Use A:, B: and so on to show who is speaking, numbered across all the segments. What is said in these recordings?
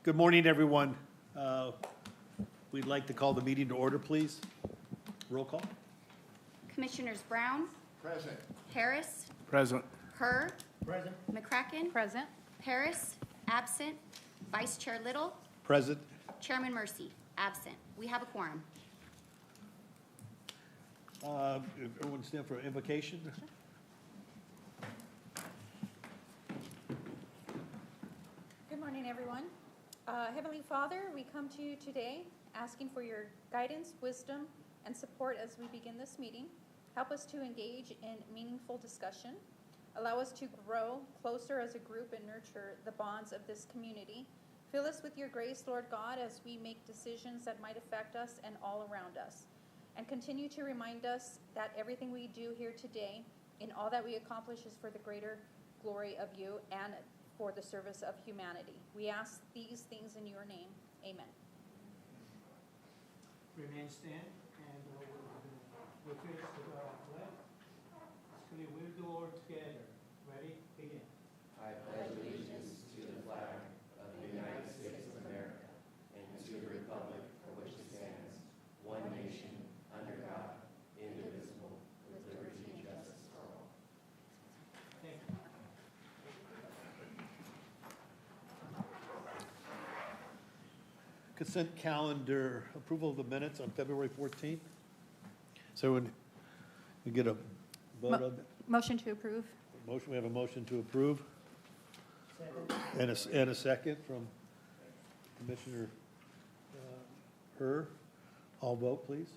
A: Good morning, everyone. We'd like to call the meeting to order, please. Roll call.
B: Commissioners Brown,
C: Present.
B: Harris,
C: Present.
B: Herr,
C: Present.
B: McCracken,
D: Present.
B: Paris, absent, Vice Chair Little,
A: Present.
B: Chairman Mercy, absent. We have a quorum.
A: If everyone stand for invocation.
D: Good morning, everyone. Heavenly Father, we come to you today asking for your guidance, wisdom, and support as we begin this meeting. Help us to engage in meaningful discussion. Allow us to grow closer as a group and nurture the bonds of this community. Fill us with your grace, Lord God, as we make decisions that might affect us and all around us. And continue to remind us that everything we do here today, in all that we accomplish, is for the greater glory of you and for the service of humanity. We ask these things in your name. Amen.
E: Remain stand, and we'll finish with our flag. So we'll do all together. Ready? Begin.
F: I pledge allegiance to the flag of the United States of America and to the republic for which it stands, one nation, under God, indivisible, with liberty and justice for all.
E: Thank you.
A: Consent calendar, approval of the minutes on February 14th. So when we get a vote on that.
D: Motion to approve.
A: Motion, we have a motion to approve.
E: Second.
A: And a second from Commissioner Herr. All vote, please.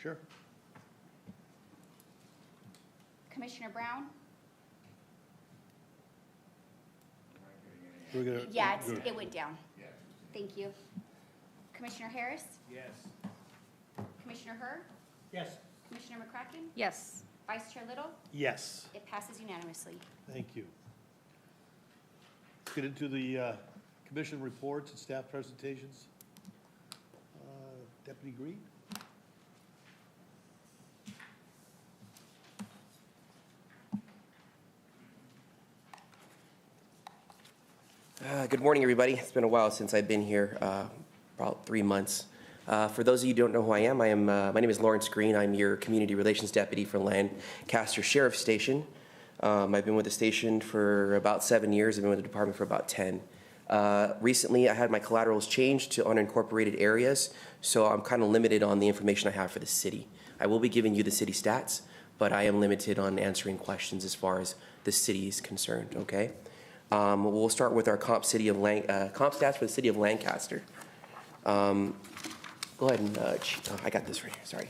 A: Sure.
B: Commissioner Brown?
A: We're gonna-
B: Yeah,
A: good.
B: it went down. Thank you. Commissioner Harris?
E: Yes.
B: Commissioner Herr?
E: Yes.
B: Commissioner McCracken?
D: Yes.
B: Vice Chair Little?
A: Yes.
B: It passes unanimously.
A: Thank you. Let's get into the commission reports and staff presentations. Deputy Green?
F: Good morning, everybody. It's been a while since I've been here, about 3 months. For those of you who don't know who I am, my name is Lawrence Green. I'm your Community Relations Deputy for Lancaster Sheriff's Station. I've been with the station for about 7 years. I've been with the department for about 10. Recently, I had my collaterals changed to unincorporated areas, so I'm kind of limited on the information I have for the city. I will be giving you the city stats, but I am limited on answering questions as far as the city is concerned, okay? We'll start with our comp stats for the city of Lancaster. Go ahead and, I got this right here, sorry.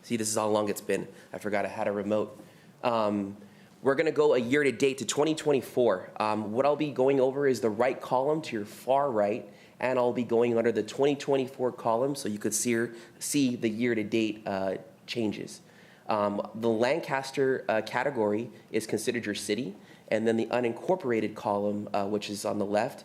F: See, this is how long it's been. I forgot I had a remote. We're gonna go a year to date to 2024. What I'll be going over is the right column to your far right, and I'll be going under the 2024 column so you could see the year to date changes. The Lancaster category is considered your city, and then the unincorporated column, which is on the left,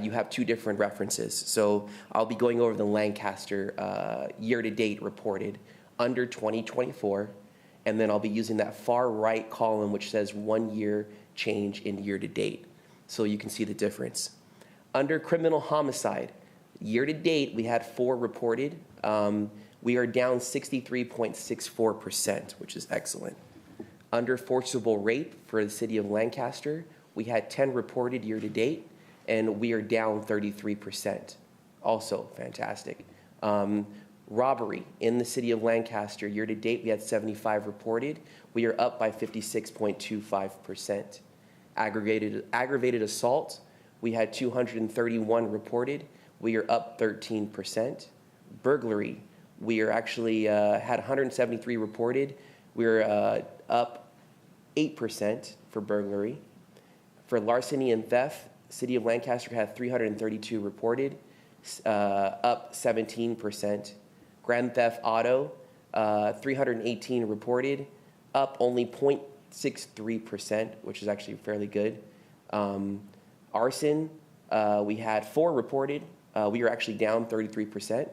F: you have two different references. So I'll be going over the Lancaster year-to-date reported under 2024, and then I'll be using that far right column which says 1 year change in year-to-date, so you can see the difference. Under criminal homicide, year-to-date we had 4 reported. We are down 63.64%, which is excellent. Under forcible rape for the city of Lancaster, we had 10 reported year-to-date, and we are down 33%. Also fantastic. Robbery in the city of Lancaster, year-to-date, we had 75 reported. We are up by 56.25%. Aggravated assault, we had 231 reported. We are up 13%. Burglary, we are actually had 173 reported. We're up 8% for burglary. For larceny and theft, city of Lancaster had 332 reported, up 17%. Grand theft auto, 318 reported, up only 0.63%, which is actually fairly good. Arson, we had 4 reported, we are actually down 33%.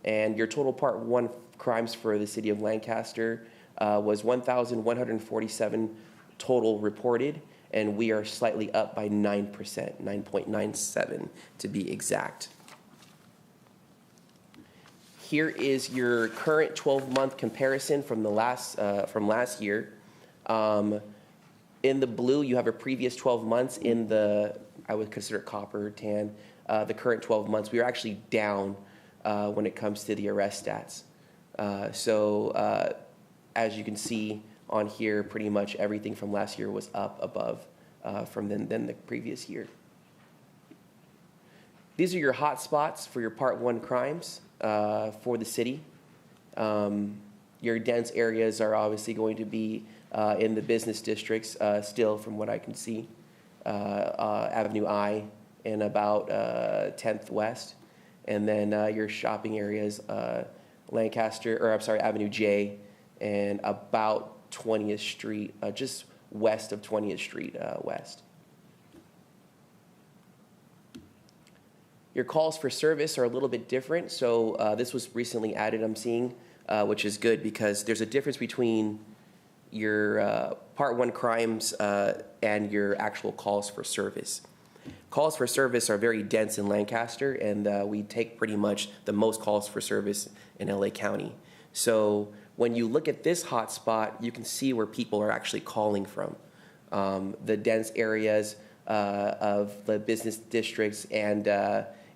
F: And your total Part 1 crimes for the city of Lancaster was 1,147 total reported, and we are slightly up by 9%, 9.97 to be exact. Here is your current 12-month comparison from last year. In the blue, you have a previous 12 months. In the, I would consider it copper, tan, the current 12 months, we are actually down when it comes to the arrest stats. As you can see on here, pretty much everything from last year was up above from than the previous year. These are your hot spots for your Part 1 crimes for the city. Your dense areas are obviously going to be in the business districts still, from what I can see. Avenue I and about 10th West. And then your shopping areas, Avenue J and about 20th Street, just west of 20th Street West. Your calls for service are a little bit different. So this was recently added, I'm seeing, which is good because there's a difference between your Part 1 crimes and your actual calls for service. Calls for service are very dense in Lancaster, and we take pretty much the most calls for service in LA County. So when you look at this hotspot, you can see where people are actually calling from. The dense areas of the business districts, and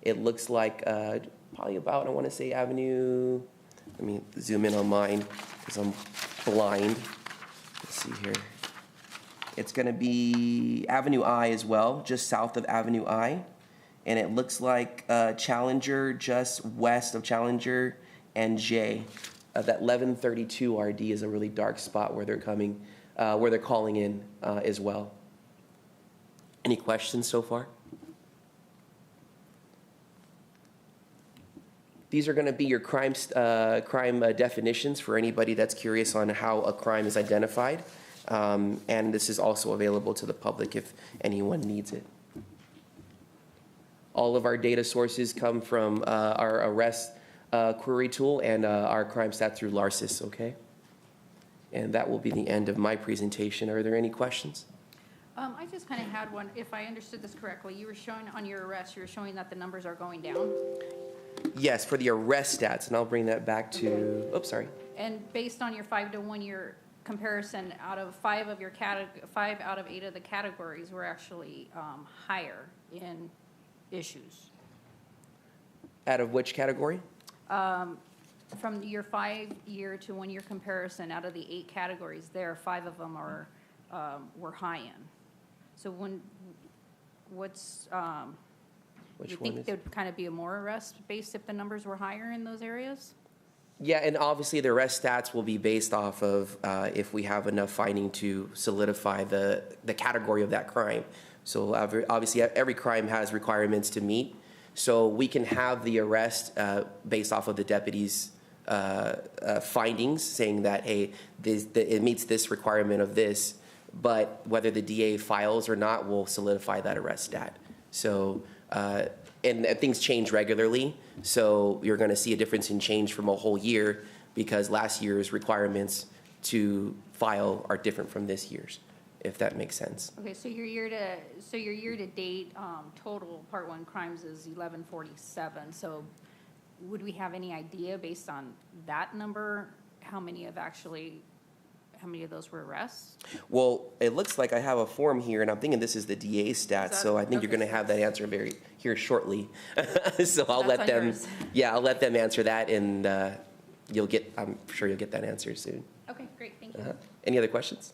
F: it looks like probably about, I want to say Avenue, let me zoom in on mine because I'm blind. Let's see here. It's going to be Avenue I as well, just south of Avenue I. And it looks like Challenger, just west of Challenger, and J. That 1132 RD is a really dark spot where they're coming, where they're calling in as well. Any questions so far? These are going to be your crime definitions for anybody that's curious on how a crime is identified. And this is also available to the public if anyone needs it. All of our data sources come from our arrest query tool and our crime stat through Larsis, okay? And that will be the end of my presentation. Are there any questions?
D: I just kind of had one. If I understood this correctly, you were showing on your arrest, you were showing that the numbers are going down.
F: Yes, for the arrest stats, and I'll bring that back to, oops, sorry.
D: And based on your 5 to 1 year comparison, out of 5 out of 8 of the categories were actually higher in issues.
F: Out of which category?
D: From your 5-year to 1 year comparison, out of the 8 categories, 5 of them are were high in. So
F: Which
D: you
F: one
D: think
F: is?
D: there would kind of be a more arrest based if the numbers were higher in those areas?
F: Yeah, and obviously the arrest stats will be based off of if we have enough finding to solidify the category of that crime. So obviously every crime has requirements to meet. So we can have the arrest based off of the deputy's findings saying that, hey, it meets this requirement of this, but whether the DA files or not will solidify that arrest stat. So, and things change regularly, so you're going to see a difference in change from a whole year because last year's requirements to file are different from this year's, if that makes sense.
D: Okay, so your year to date total Part 1 crimes is 1147. So would we have any idea based on that number how many of those were arrests?
F: Well, it looks like I have a form here, and I'm thinking this is the DA stats, so I think you're
D: okay.
F: going to have that answer here shortly. So I'll let
D: on
F: them,
D: yours.
F: yeah, I'll let them answer that, and I'm sure you'll get that answer soon.
D: Okay, great, thank you.
F: Any other questions?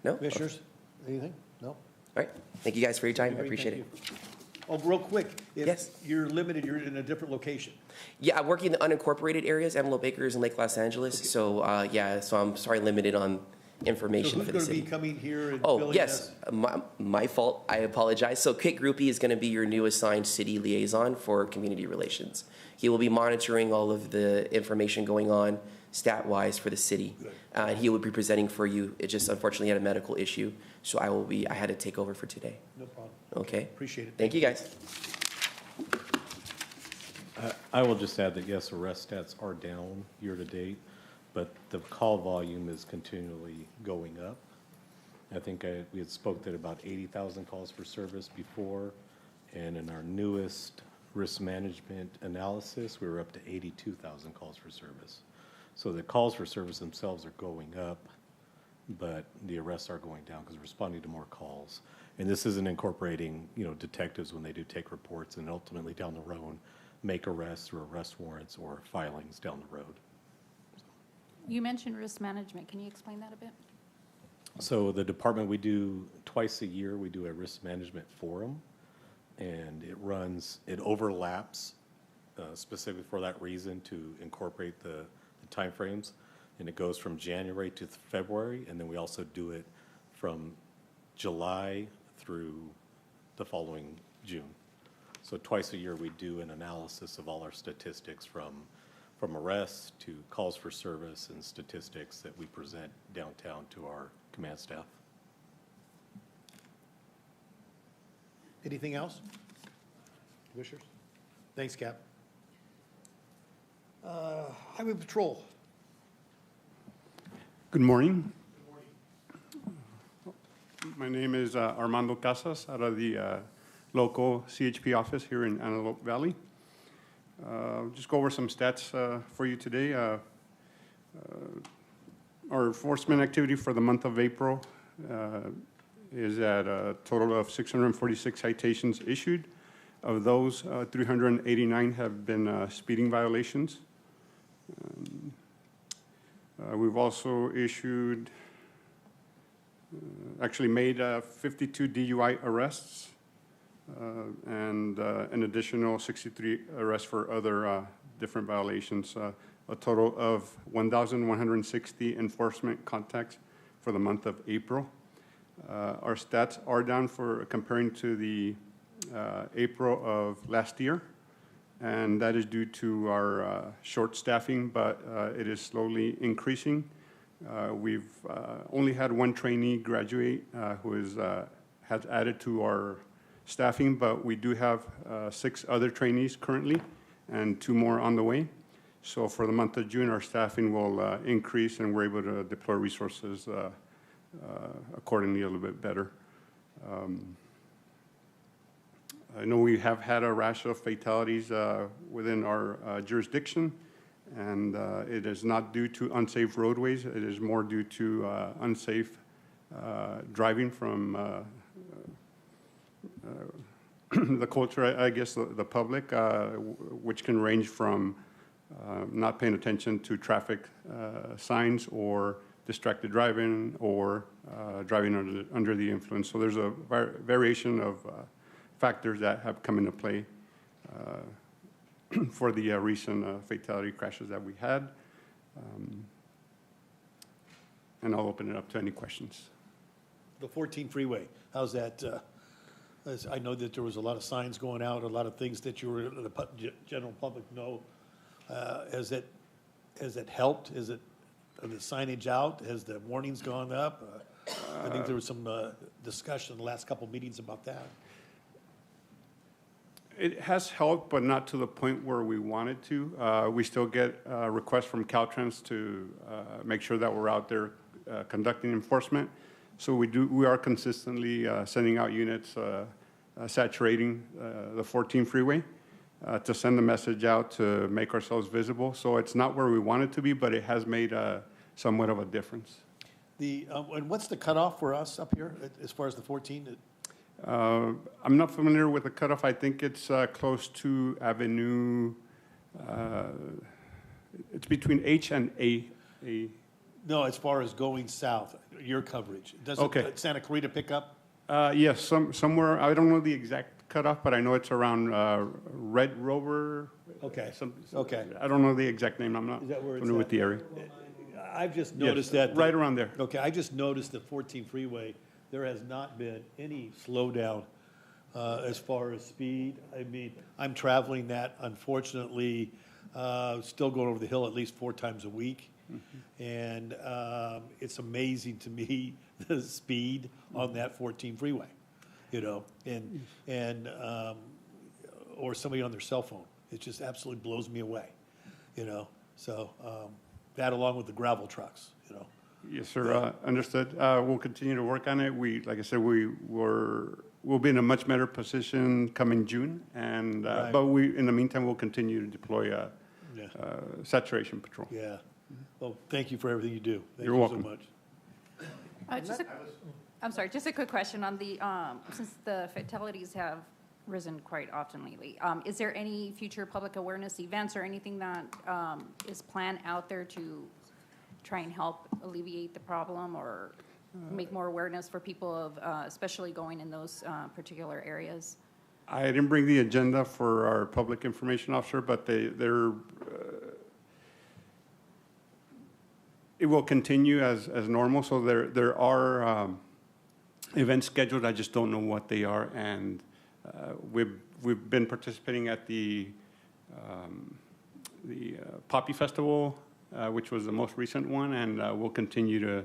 F: No?
A: Commissioners, anything? No?
F: All right. Thank you guys for your time. I
A: Great,
F: appreciate
A: thank
F: it.
A: you. Oh, real quick.
F: Yes.
A: If you're limited, you're in a different location.
F: Yeah, I'm working in the unincorporated areas, Antelope Acres and Lake Los Angeles.
A: Okay.
F: So, yeah, so I'm sorry limited on
A: So
F: information
A: who's
F: for the
A: going to be
F: city.
A: coming here and
F: Oh,
A: filling
F: yes,
A: this?
F: my fault. I apologize. So Kit Groupie is going to be your new assigned city liaison for community relations. He will be monitoring all of the information going on stat-wise for the city.
A: Good.
F: And he will be presenting for you. It just unfortunately had a medical issue, so I had to take over for today.
A: No problem.
F: Okay?
A: Appreciate it.
F: Thank you, guys.
C: I will just add that, yes, arrest stats are down year-to-date, but the call volume is continually going up. I think we had spoke at about 80,000 calls for service before, and in our newest risk management analysis, we were up to 82,000 calls for service. So the calls for service themselves are going up, but the arrests are going down because we're responding to more calls. And this isn't incorporating, detectives when they do take reports and ultimately down the road make arrests or arrest warrants or filings down the road.
D: You mentioned risk management. Can you explain that a bit?
C: So the department, we do twice a year, we do a risk management forum, and it overlaps specifically for that reason to incorporate the timeframes, and it goes from January to February, and then we also do it from July through the following June. So twice a year, we do an analysis of all our statistics from arrests to calls for service and statistics that we present downtown to our command staff.
A: Anything else? Commissioners? Thanks, Cap. Highway Patrol.
G: Good morning. My name is Armando Casas out of the local CHP office here in Antelope Valley. Just go over some stats for you today. Our enforcement activity for the month of April is at a total of 646 citations issued. Of those, 389 have been speeding violations. We've also issued, actually made 52 DUI arrests and an additional 63 arrests for other different violations. A total of 1,160 enforcement contacts for the month of April. Our stats are down for comparing to the April of last year, and that is due to our short staffing, but it is slowly increasing. We've only had one trainee graduate who has added to our staffing, but we do have 6 other trainees currently and 2 more on the way. So for the month of June, our staffing will increase, and we're able to deploy resources accordingly a little bit better. I know we have had a rash of fatalities within our jurisdiction, and it is not due to unsafe roadways. It is more due to unsafe driving from the culture, I guess, the public, which can range from not paying attention to traffic signs or distracted driving or driving under the influence. So there's a variation of factors that have come into play for the recent fatality crashes that we had. And I'll open it up to any questions.
A: The 14 freeway, how's that? I know that there was a lot of signs going out, a lot of things that the general public know. Has it helped? Is the signage out? Has the warnings gone up? I think there was some discussion in the last couple of meetings about that.
G: It has helped, but not to the point where we wanted to. We still get requests from Caltrans to make sure that we're out there conducting enforcement. So we are consistently sending out units saturating the 14 freeway to send the message out to make ourselves visible. So it's not where we want it to be, but it has made somewhat of a difference.
A: And what's the cutoff for us up here as far as the 14?
G: I'm not familiar with the cutoff. I think it's close to Avenue. It's between H and A.
A: No, as far as going south, your coverage. Does Santa Clarita pick up?
G: Yes, somewhere. I don't know the exact cutoff, but I know it's around Red Rover.
A: Okay.
G: Okay. I don't know the exact name. I'm not familiar with the area.
A: I've just noticed that.
G: Right around there.
A: Okay, I just noticed the 14 freeway, there has not been any slowdown as far as speed. I mean, I'm traveling that, unfortunately, still going over the hill at least 4 times a week. Mm-hmm. And it's amazing to me, the speed on that 14 freeway, and or somebody on their cell phone. It just absolutely blows me away, you know? So, that along with the gravel trucks, you know?
G: Yes, sir, understood. We'll continue to work on it. Like I said, we'll be in a much better position coming June, and,
A: Right.
G: but in the meantime, we'll continue to deploy
A: Yeah.
G: saturation patrol.
A: Yeah. Well, thank you for everything you do. Thank
G: You're
A: you
G: welcome.
A: so much.
D: I'm sorry, just a quick question on the, since the fatalities have risen quite often lately, is there any future public awareness events or anything that is planned out there to try and help alleviate the problem or make more awareness for people of, especially going in those particular areas?
G: I didn't bring the agenda for our public information officer, but it will continue as normal. So there are events scheduled. I just don't know what they are. And we've been participating at the Poppy Festival, which was the most recent one, and we'll continue to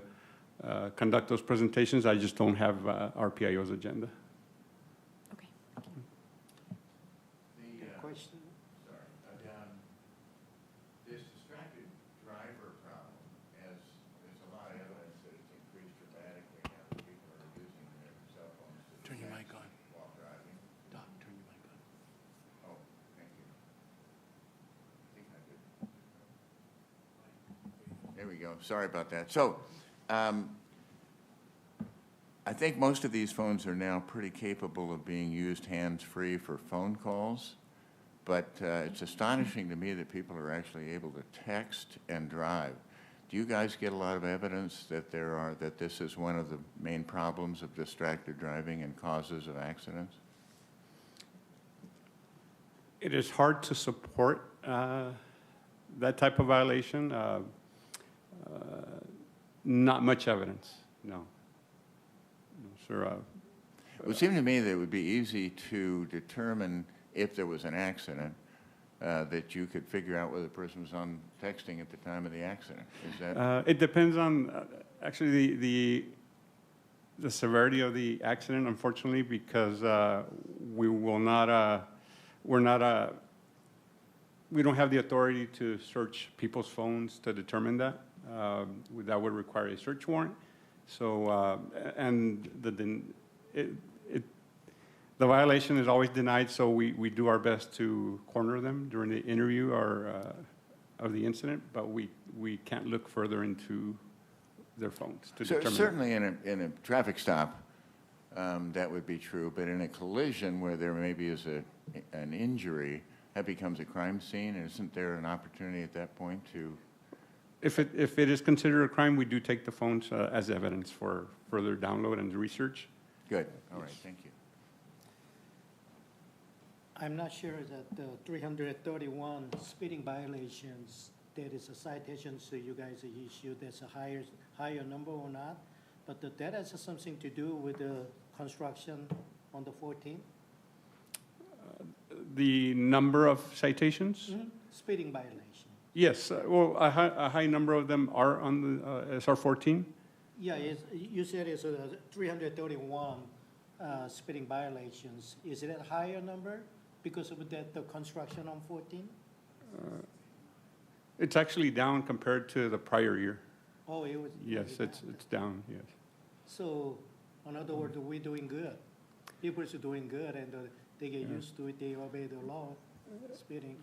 G: conduct those presentations. I just don't have RPIO's agenda.
D: Okay.
E: Question?
H: This distracted driver problem, as there's a lot of evidence that it's increased dramatically now that people are using their cell phones to
A: Turn your mic
H: distract
A: on.
H: while driving.
A: Doc, turn your mic on.
H: Oh, thank you. I think I did. There we go. Sorry about that. So, I think most of these phones are now pretty capable of being used hands-free for phone calls. But it's astonishing to me that people are actually able to text and drive. Do you guys get a lot of evidence that that this is one of the main problems of distracted driving and causes of accidents?
G: It is hard to support that type of violation. Not much evidence, no. No, sir.
H: It would seem to me that it would be easy to determine if there was an accident, that you could figure out whether the person was on texting at the time of the accident. Is that?
G: It depends on, actually, the severity of the accident, unfortunately, because we don't have the authority to search people's phones to determine that. That would require a search warrant. So, and the violation is always denied, so we do our best to corner them during the interview of the incident, but we can't look further into their phones to determine.
H: Certainly in a traffic stop, that would be true, but in a collision where there maybe is an injury, that becomes a crime scene, and isn't there an opportunity at that point to?
G: If it is considered a crime, we do take the phones as evidence for further download and research.
H: Good, all right, thank you.
E: I'm not sure that the 331 speeding violations, there is a citation, so you guys issued, there's a higher number or not, but that has something to do with the construction on the 14th?
G: The number of citations?
E: Speeding violation.
G: Yes, well, a high number of them are on the SR 14.
E: Yeah, you said it's 331 speeding violations. Is it a higher number because of the construction on 14?
G: It's actually down compared to the prior year.
E: Oh, it was?
G: Yes, it's down, yes.
E: So, in other words, we're doing good. People are doing good, and they get used to it, they obey the law, speeding.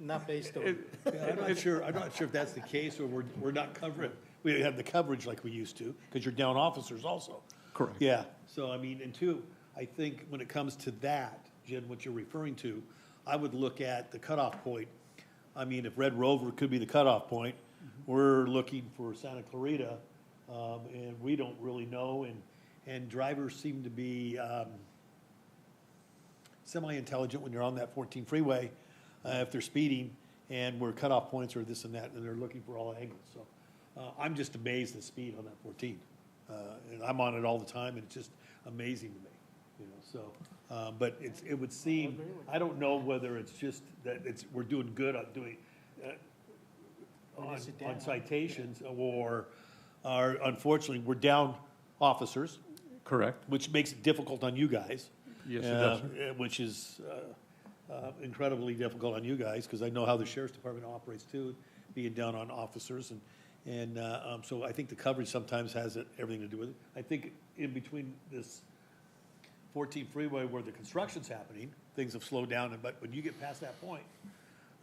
E: Not based on.
A: I'm not sure if that's the case, or we're not covering, we don't have the coverage like we used to, because you're down officers also.
G: Correct.
A: Yeah, so I mean, and two, I think when it comes to that, Jen, what you're referring to, I would look at the cutoff point. I mean, if Red Rover could be the cutoff point, we're looking for Santa Clarita, and we don't really know, and drivers seem to be semi-intelligent when you're on that 14 freeway, if they're speeding, and where cutoff points are this and that, and they're looking for all angles. So I'm just amazed at speed on that 14. And I'm on it all the time, and it's just amazing to me, you know, so. But it would seem, I don't know whether it's just that we're doing good on doing, on citations, or unfortunately, we're down officers,
G: Correct.
A: which makes it difficult on you guys.
G: Yes, it does.
A: Which is, incredibly difficult on you guys, because I know how the sheriff's department operates too, being down on officers, and so I think the coverage sometimes has everything to do with it. I think in between this 14 freeway where the construction's happening, things have slowed down, but when you get past that point,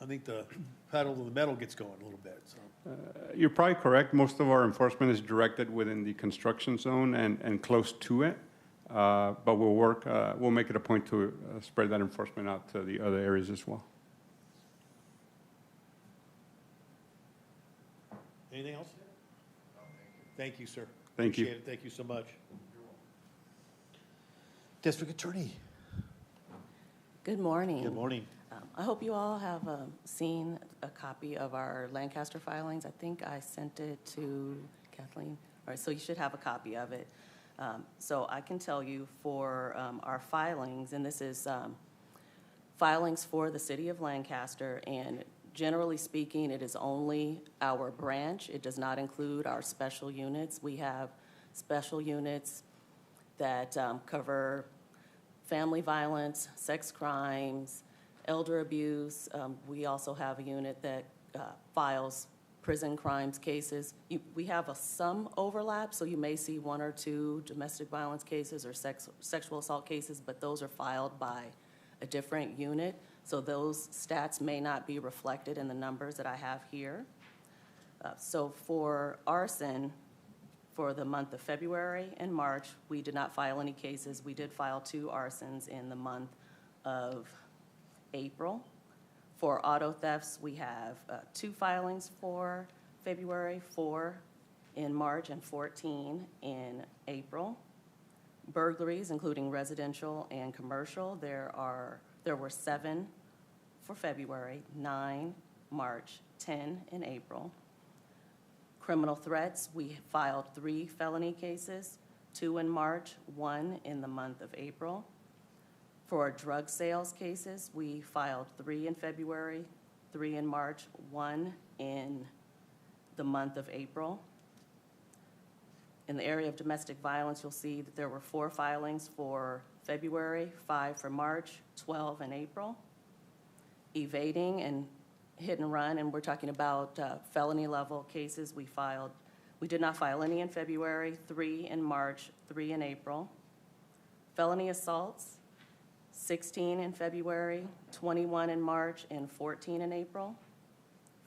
A: I think the pedal to the metal gets going a little bit, so.
G: You're probably correct. Most of our enforcement is directed within the construction zone and close to it. But we'll make it a point to spread that enforcement out to the other areas as well.
A: Anything else? Thank you, sir.
G: Thank you.
A: Appreciate it. Thank you so much. District Attorney.
I: Good morning.
A: Good morning.
I: I hope you all have seen a copy of our Lancaster filings. I think I sent it to Kathleen. All right, so you should have a copy of it. So I can tell you for our filings, and this is filings for the city of Lancaster, and generally speaking, it is only our branch. It does not include our special units. We have special units that cover family violence, sex crimes, elder abuse. We also have a unit that files prison crimes cases. We have some overlap, so you may see 1 or 2 domestic violence cases or sexual assault cases, but those are filed by a different unit. So those stats may not be reflected in the numbers that I have here. So for arson, for the month of February and March, we did not file any cases. We did file 2 arsons in the month of April. For auto thefts, we have 2 filings for February, 4 in March, and 14 in April. Burglaries, including residential and commercial, there were 7 for February, 9 March, 10 in April. Criminal threats, we filed 3 felony cases, 2 in March, 1 in the month of April. For drug sales cases, we filed 3 in February, 3 in March, 1 in the month of April. In the area of domestic violence, you'll see that there were 4 filings for February, 5 for March, 12 in April. Evading and hit and run, and we're talking about felony level cases, we did not file any in February, 3 in March, 3 in April. Felony assaults, 16 in February, 21 in March, and 14 in April.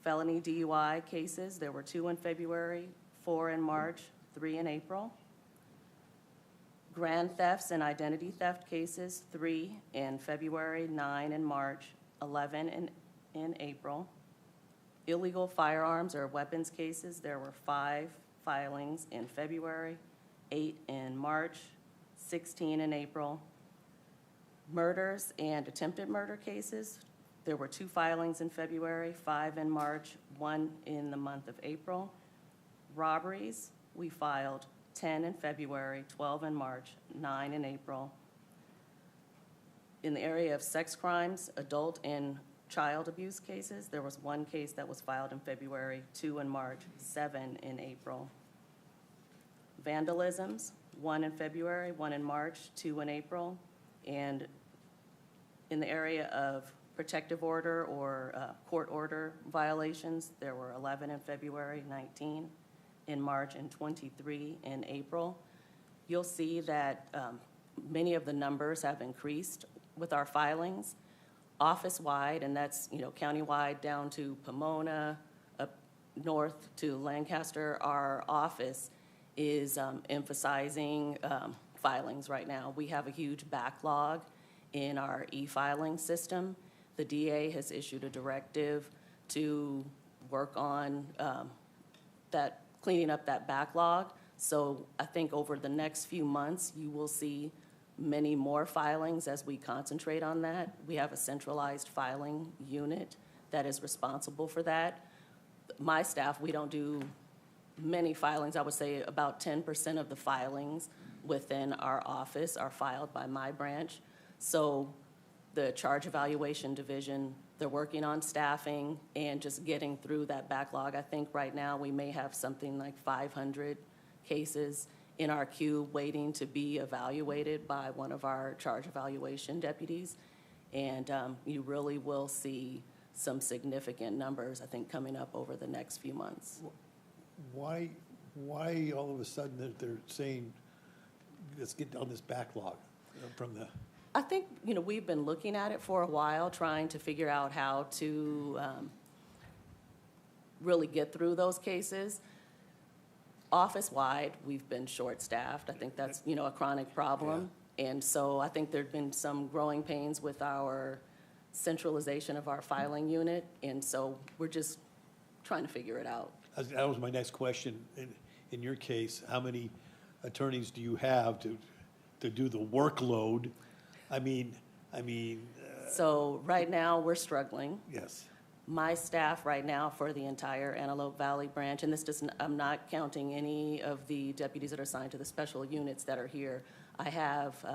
I: Felony DUI cases, there were 2 in February, 4 in March, 3 in April. Grand thefts and identity theft cases, 3 in February, 9 in March, 11 in April. Illegal firearms or weapons cases, there were 5 filings in February, 8 in March, 16 in April. Murders and attempted murder cases, there were 2 filings in February, 5 in March, 1 in the month of April. Robberies, we filed 10 in February, 12 in March, 9 in April. In the area of sex crimes, adult and child abuse cases, there was 1 case that was filed in February, 2 in March, 7 in April. Vandalisms, 1 in February, 1 in March, 2 in April. And in the area of protective order or court order violations, there were 11 in February, 19 in March, and 23 in April. You'll see that many of the numbers have increased with our filings. Office-wide, and that's countywide down to Pomona, up north to Lancaster, our office is emphasizing filings right now. We have a huge backlog in our e-filing system. The DA has issued a directive to work on cleaning up that backlog. So I think over the next few months, you will see many more filings as we concentrate on that. We have a centralized filing unit that is responsible for that. My staff, we don't do many filings. I would say about 10% of the filings within our office are filed by my branch. So the charge evaluation division, they're working on staffing and just getting through that backlog. I think right now we may have something like 500 cases in our queue waiting to be evaluated by one of our charge evaluation deputies. And you really will see some significant numbers, I think, coming up over the next few months.
A: Why all of a sudden that they're saying, let's get down this backlog from the,
I: I think, we've been looking at it for a while, trying to figure out how to really get through those cases. Office-wide, we've been short-staffed. I think that's, a chronic problem. And so I think there've been some growing pains with our centralization of our filing unit. And so we're just trying to figure it out.
A: that was my next question. In your case, how many attorneys do you have to do the workload? I mean,
I: So right now, we're struggling.
A: yes.
I: My staff right now for the entire Antelope Valley branch, and I'm not counting any of the deputies that are assigned to the special units that are here. I have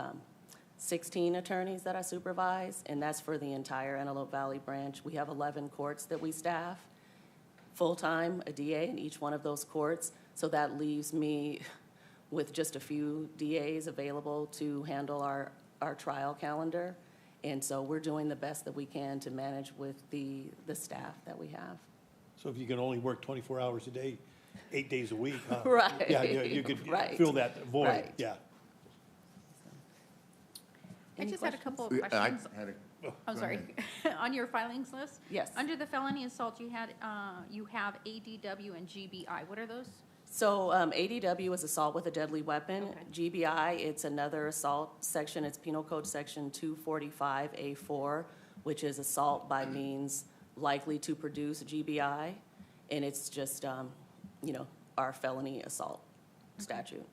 I: 16 attorneys that I supervise, and that's for the entire Antelope Valley branch. We have 11 courts that we staff, full-time, a DA in each one of those courts. So that leaves me with just a few DAs available to handle our trial calendar. And so we're doing the best that we can to manage with the staff that we have.
A: So if you can only work 24 hours a day, 8 days a week, huh?
I: Right.
A: Yeah, you could
I: Right.
A: fill that void,
I: Right.
A: yeah.
D: I
I: Any
D: just had a couple of
H: I
D: questions.
H: had a,
D: I'm
H: go
D: sorry.
H: ahead.
D: On your filings list?
I: Yes.
D: Under the felony assault, you have ADW and GBI. What are those?
I: So ADW is assault with a deadly weapon.
D: Okay.
I: GBI, it's another assault section. It's Penal Code Section 245A4, which is assault by means likely to produce GBI. And it's just, our felony assault statute.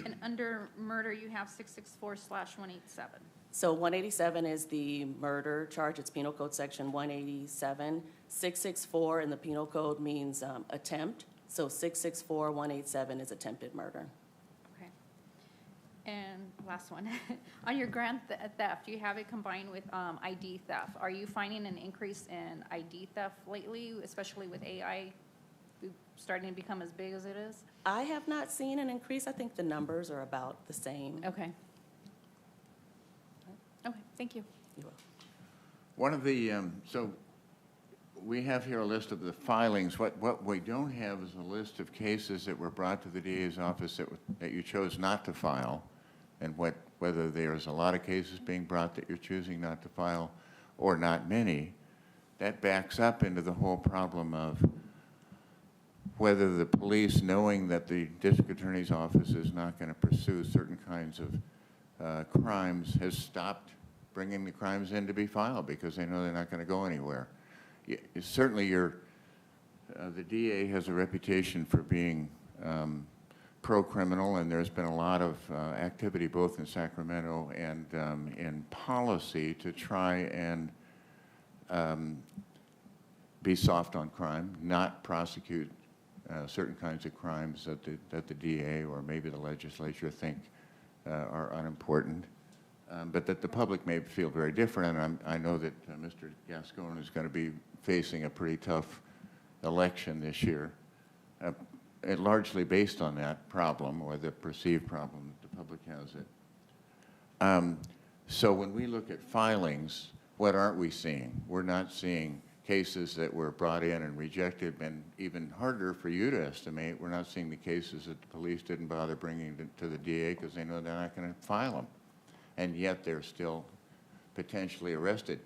D: And under murder, you have 664/187.
I: So 187 is the murder charge. It's Penal Code Section 187. 664 in the Penal Code means attempt. So 664-187 is attempted murder.
D: Okay. And last one. On your grand theft, you have it combined with ID theft. Are you finding an increase in ID theft lately, especially with AI starting to become as big as it is?
I: I have not seen an increase. I think the numbers are about the same.
D: Okay. Okay, thank you.
I: You will.
H: One of the, so we have here a list of the filings. What we don't have is a list of cases that were brought to the DA's office that you chose not to file, and whether there's a lot of cases being brought that you're choosing not to file or not many. That backs up into the whole problem of whether the police, knowing that the district attorney's office is not going to pursue certain kinds of crimes, has stopped bringing the crimes in to be filed because they know they're not going to go anywhere. Certainly, the DA has a reputation for being pro-criminal, and there's been a lot of activity both in Sacramento and in policy to try and be soft on crime, not prosecute certain kinds of crimes that the DA or maybe the legislature think are unimportant. But that the public may feel very different, and I know that Mr. Gascon is going to be facing a pretty tough election this year, largely based on that problem, or the perceived problem that the public has it. So when we look at filings, what aren't we seeing? We're not seeing cases that were brought in and rejected, and even harder for you to estimate, we're not seeing the cases that the police didn't bother bringing to the DA because they know they're not going to file them. And yet they're still potentially arrested.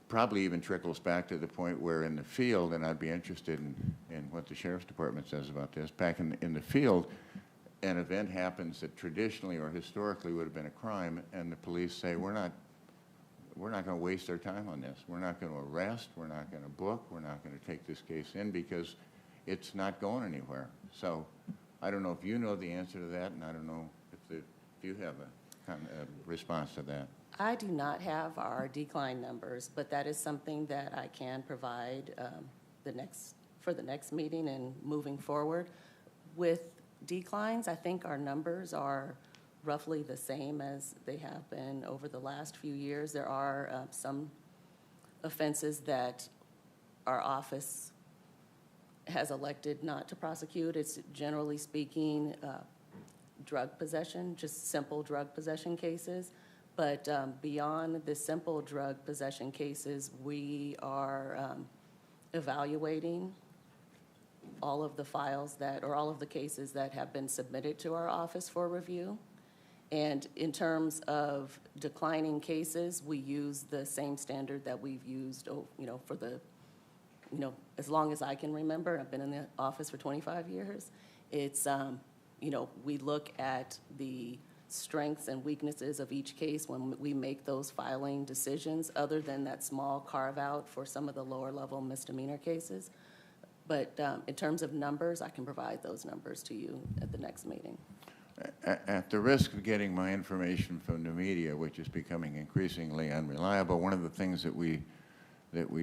H: Probably even trickles back to the point where in the field, and I'd be interested in what the Sheriff's Department says about this, back in the field, an event happens that traditionally or historically would have been a crime, and the police say, we're not going to waste our time on this. We're not going to arrest, we're not going to book, we're not going to take this case in because it's not going anywhere. So I don't know if you know the answer to that, and I don't know if you have a response to that.
I: I do not have our decline numbers, but that is something that I can provide for the next meeting and moving forward. With declines, I think our numbers are roughly the same as they have been over the last few years. There are some offenses that our office has elected not to prosecute. It's generally speaking drug possession, just simple drug possession cases. But beyond the simple drug possession cases, we are evaluating all of the files that, or all of the cases that have been submitted to our office for review. And in terms of declining cases, we use the same standard that we've used, for the, as long as I can remember. I've been in the office for 25 years. It's, we look at the strengths and weaknesses of each case when we make those filing decisions, other than that small carve-out for some of the lower-level misdemeanor cases. But in terms of numbers, I can provide those numbers to you at the next meeting.
H: At the risk of getting my information from the media, which is becoming increasingly unreliable, one of the things that we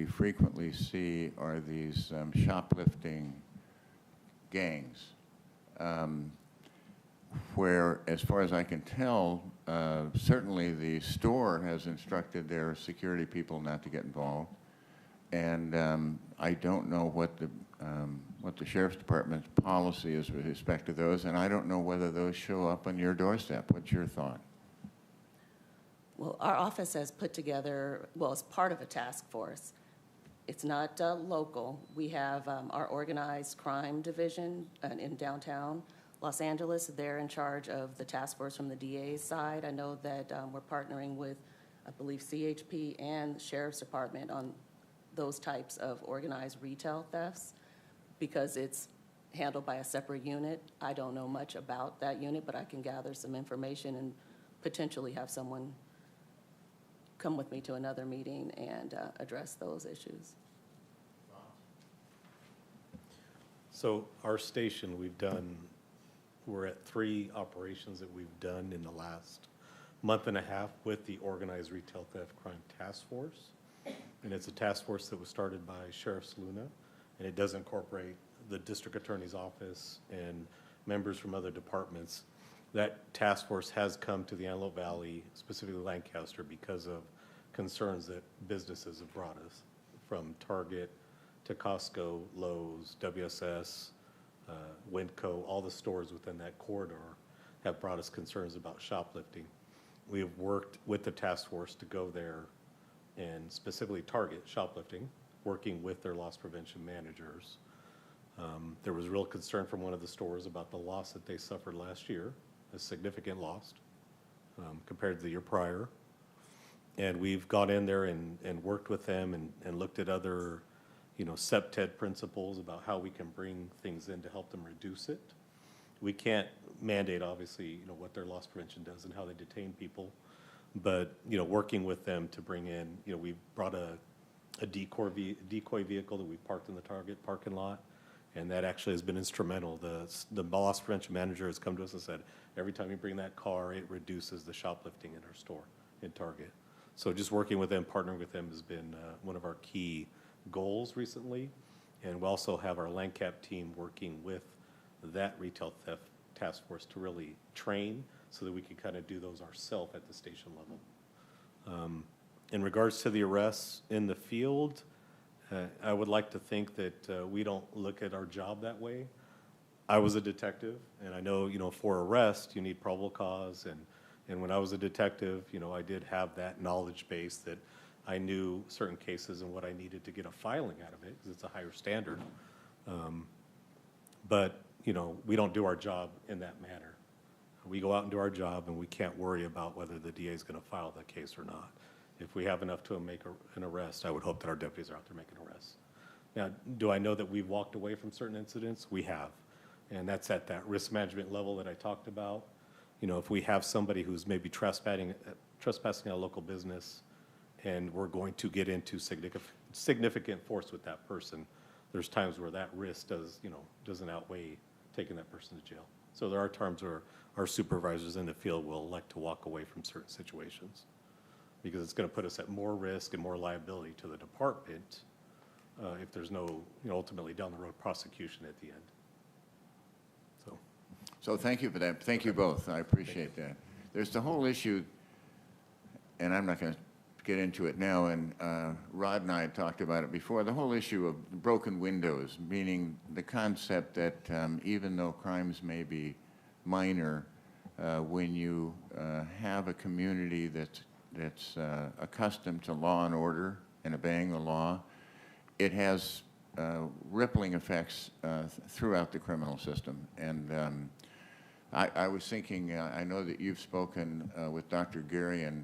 H: frequently see are these shoplifting gangs, where, as far as I can tell, certainly the store has instructed their security people not to get involved, and I don't know what the Sheriff's Department's policy is with respect to those, and I don't know whether those show up on your doorstep. What's your thought?
I: Well, our office has put together, well, as part of a task force. It's not local. We have our organized crime division in downtown Los Angeles. They're in charge of the task force from the DA's side. I know that we're partnering with, I believe, CHP and the Sheriff's Department on those types of organized retail thefts, because it's handled by a separate unit. I don't know much about that unit, but I can gather some information and potentially have someone come with me to another meeting and address those issues.
C: So our station, we're at 3 operations that we've done in the last month and a half with the Organized Retail Theft Crime Task Force. And it's a task force that was started by Sheriff Luna, and it does incorporate the district attorney's office and members from other departments. That task force has come to the Antelope Valley, specifically Lancaster, because of concerns that businesses have brought us, from Target to Costco, Lowe's, WSS, Windco. All the stores within that corridor have brought us concerns about shoplifting. We have worked with the task force to go there and specifically target shoplifting, working with their loss prevention managers. There was real concern from one of the stores about the loss that they suffered last year, a significant loss compared to the year prior. And we've gone in there and worked with them and looked at other, SEPTED principles about how we can bring things in to help them reduce it. We can't mandate, obviously, what their loss prevention does and how they detain people. But, working with them to bring in, we brought a decoy vehicle that we parked in the Target parking lot, and that actually has been instrumental. The loss prevention manager has come to us and said, every time you bring that car, it reduces the shoplifting in our store in Target. So just working with them, partnering with them has been one of our key goals recently. And we also have our LANCAP team working with that retail theft task force to really train so that we can kind of do those ourselves at the station level. In regards to the arrests in the field, I would like to think that we don't look at our job that way. I was a detective, and I know, for arrest, you need probable cause. And when I was a detective, I did have that knowledge base that I knew certain cases and what I needed to get a filing out of it, because it's a higher standard. But, we don't do our job in that manner. We go out and do our job, and we can't worry about whether the DA is going to file the case or not. If we have enough to make an arrest, I would hope that our deputies are out there making arrests. Now, do I know that we've walked away from certain incidents? We have. And that's at that risk management level that I talked about. If we have somebody who's maybe trespassing a local business, and we're going to get into significant force with that person, there's times where that risk doesn't outweigh taking that person to jail. So there are times where our supervisors in the field will elect to walk away from certain situations, because it's going to put us at more risk and more liability to the department if there's no, ultimately down the road prosecution at the end.
H: So thank you for that. Thank you both. I appreciate that. There's the whole issue, and I'm not going to get into it now, and Rod and I had talked about it before, the whole issue of broken windows, meaning the concept that even though crimes may be minor, when you have a community that's accustomed to law and order and obeying the law, it has rippling effects throughout the criminal system. And I was thinking, I know that you've spoken with Dr. Garion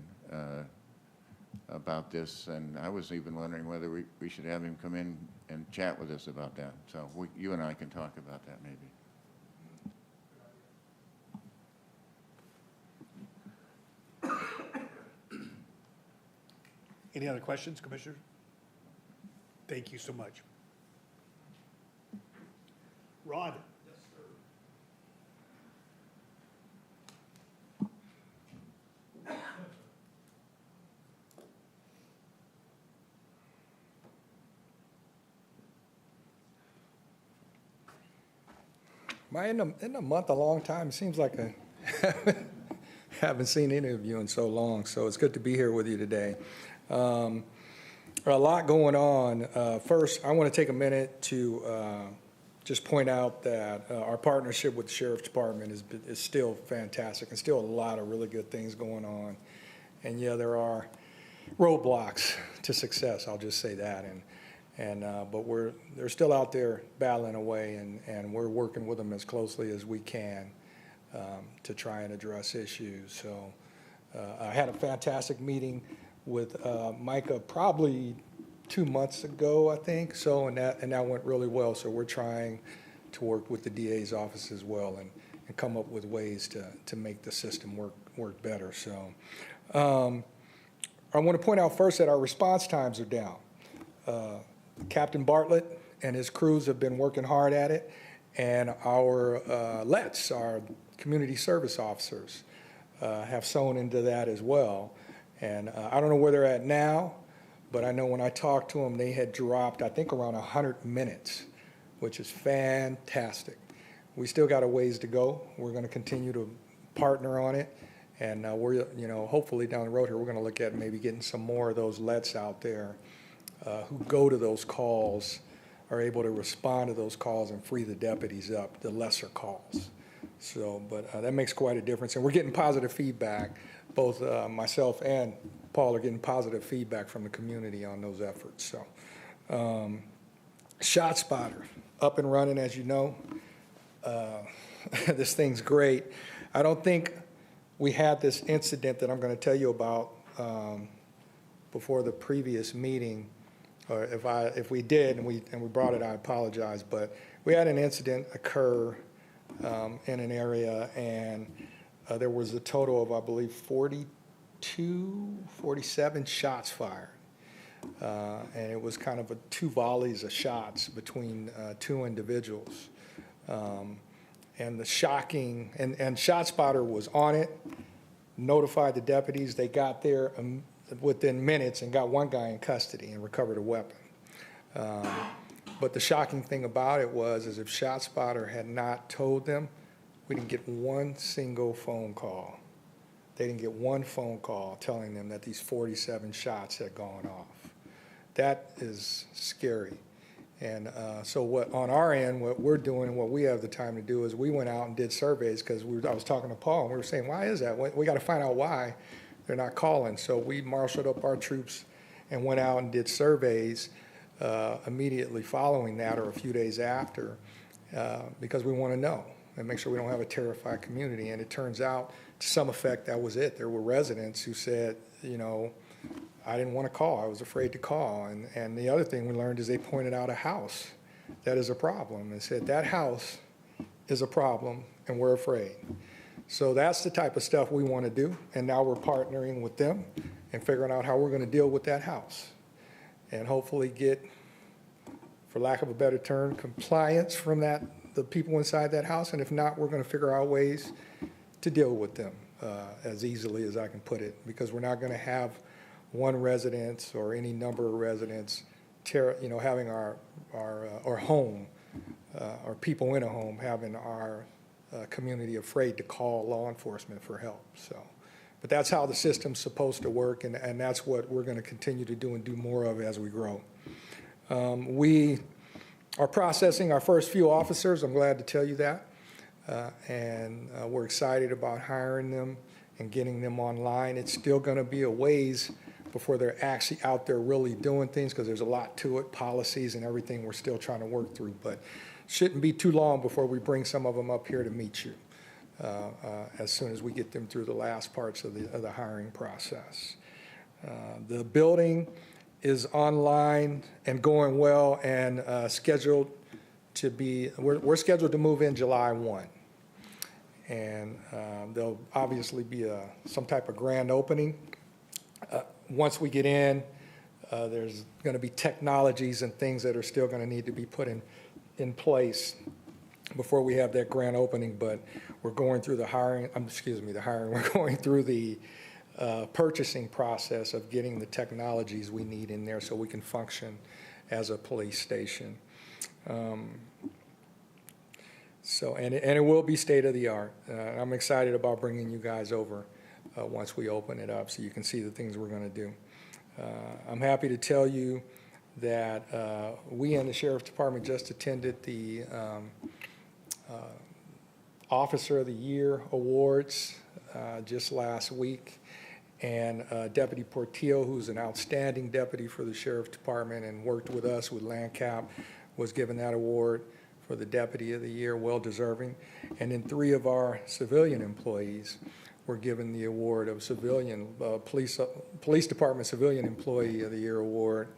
H: about this, and I was even wondering whether we should have him come in and chat with us about that. So you and I can talk about that maybe.
A: Any other questions, Commissioner? Thank you so much. Rod?
J: In a month, a long time. It seems like I haven't seen any of you in so long, so it's good to be here with you today. A lot going on. First, I want to take a minute to just point out that our partnership with the Sheriff's Department is still fantastic, and still a lot of really good things going on. And yeah, there are roadblocks to success, I'll just say that. But they're still out there battling away, and we're working with them as closely as we can to try and address issues. So I had a fantastic meeting with Micah probably 2 months ago, I think. So and that went really well. So we're trying to work with the DA's office as well and come up with ways to make the system work better. So I want to point out first that our response times are down. Captain Bartlett and his crews have been working hard at it, and our LETs, our community service officers, have sewn into that as well. And I don't know where they're at now, but I know when I talked to them, they had dropped, I think, around 100 minutes, which is fantastic. We still got a ways to go. We're going to continue to partner on it, and we're, hopefully down the road here, we're going to look at maybe getting some more of those LETs out there who go to those calls, are able to respond to those calls and free the deputies up, the lesser calls. So, but that makes quite a difference. And we're getting positive feedback. Both myself and Paul are getting positive feedback from the community on those efforts. So, ShotSpotter, up and running, as you know. This thing's great. I don't think we had this incident that I'm going to tell you about before the previous meeting. Or if we did and we brought it, I apologize. But we had an incident occur in an area, and there was a total of, I believe, 47 shots fired. And it was kind of 2 volleys of shots between 2 individuals. And the shocking, and ShotSpotter was on it, notified the deputies. They got there within minutes and got one guy in custody and recovered a weapon. But the shocking thing about it is if ShotSpotter had not told them, we didn't get one single phone call. They didn't get one phone call telling them that these 47 shots had gone off. That is scary. And so on our end, what we're doing and what we have the time to do is we went out and did surveys because I was talking to Paul and we were saying, why is that? We got to find out why they're not calling. So we marshaled up our troops and went out and did surveys immediately following that or a few days after because we want to know and make sure we don't have a terrified community. And it turns out, to some effect, that was it. There were residents who said, I didn't want to call. I was afraid to call. And the other thing we learned is they pointed out a house that is a problem and said, that house is a problem and we're afraid. So that's the type of stuff we want to do. And now we're partnering with them and figuring out how we're going to deal with that house and hopefully get, for lack of a better term, compliance from the people inside that house. And if not, we're going to figure out ways to deal with them as easily as I can put it, because we're not going to have one residence or any number of residents having our home or people in a home having our community afraid to call law enforcement for help. So, but that's how the system's supposed to work, and that's what we're going to continue to do and do more of as we grow. We are processing our first few officers. I'm glad to tell you that. and we're excited about hiring them and getting them online. It's still going to be a ways before they're actually out there really doing things, because there's a lot to it, policies and everything we're still trying to work through. But shouldn't be too long before we bring some of them up here to meet you, as soon as we get them through the last parts of the hiring process. The building is online and going well, and scheduled to be, we're scheduled to move in July 1. And there'll obviously be some type of grand opening. Once we get in, there's going to be technologies and things that are still going to need to be put in place before we have that grand opening. But we're going through we're going through the purchasing process of getting the technologies we need in there so we can function as a police station. And it will be state-of-the-art. I'm excited about bringing you guys over once we open it up so you can see the things we're going to do. I'm happy to tell you that we and the Sheriff's Department just attended the Officer of the Year Awards just last week. And Deputy Portillo, who's an outstanding deputy for the Sheriff's Department and worked with us with Lancaster, was given that award for the Deputy of the Year, well deserving. And then 3 of our civilian employees were given the award of civilian, Police Department Civilian Employee of the Year award.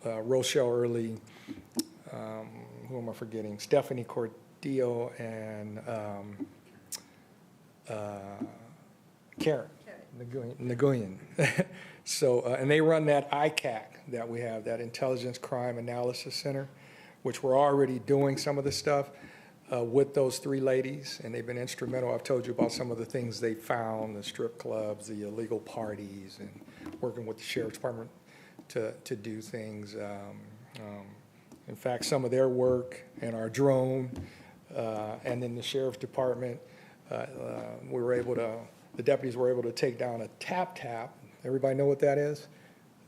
J: Rochelle Early, who am I forgetting? Stephanie Cordillo and Karen Nguyen. So, and they run that ICAC that we have, that Intelligence Crime Analysis Center, which we're already doing some of the stuff with those 3 ladies, and they've been instrumental. I've told you about some of the things they found, the strip clubs, the illegal parties, and working with the Sheriff's Department to do things. In fact, some of their work and our drone, and then the Sheriff's Department, the deputies were able to take down a tap. Everybody know what that is?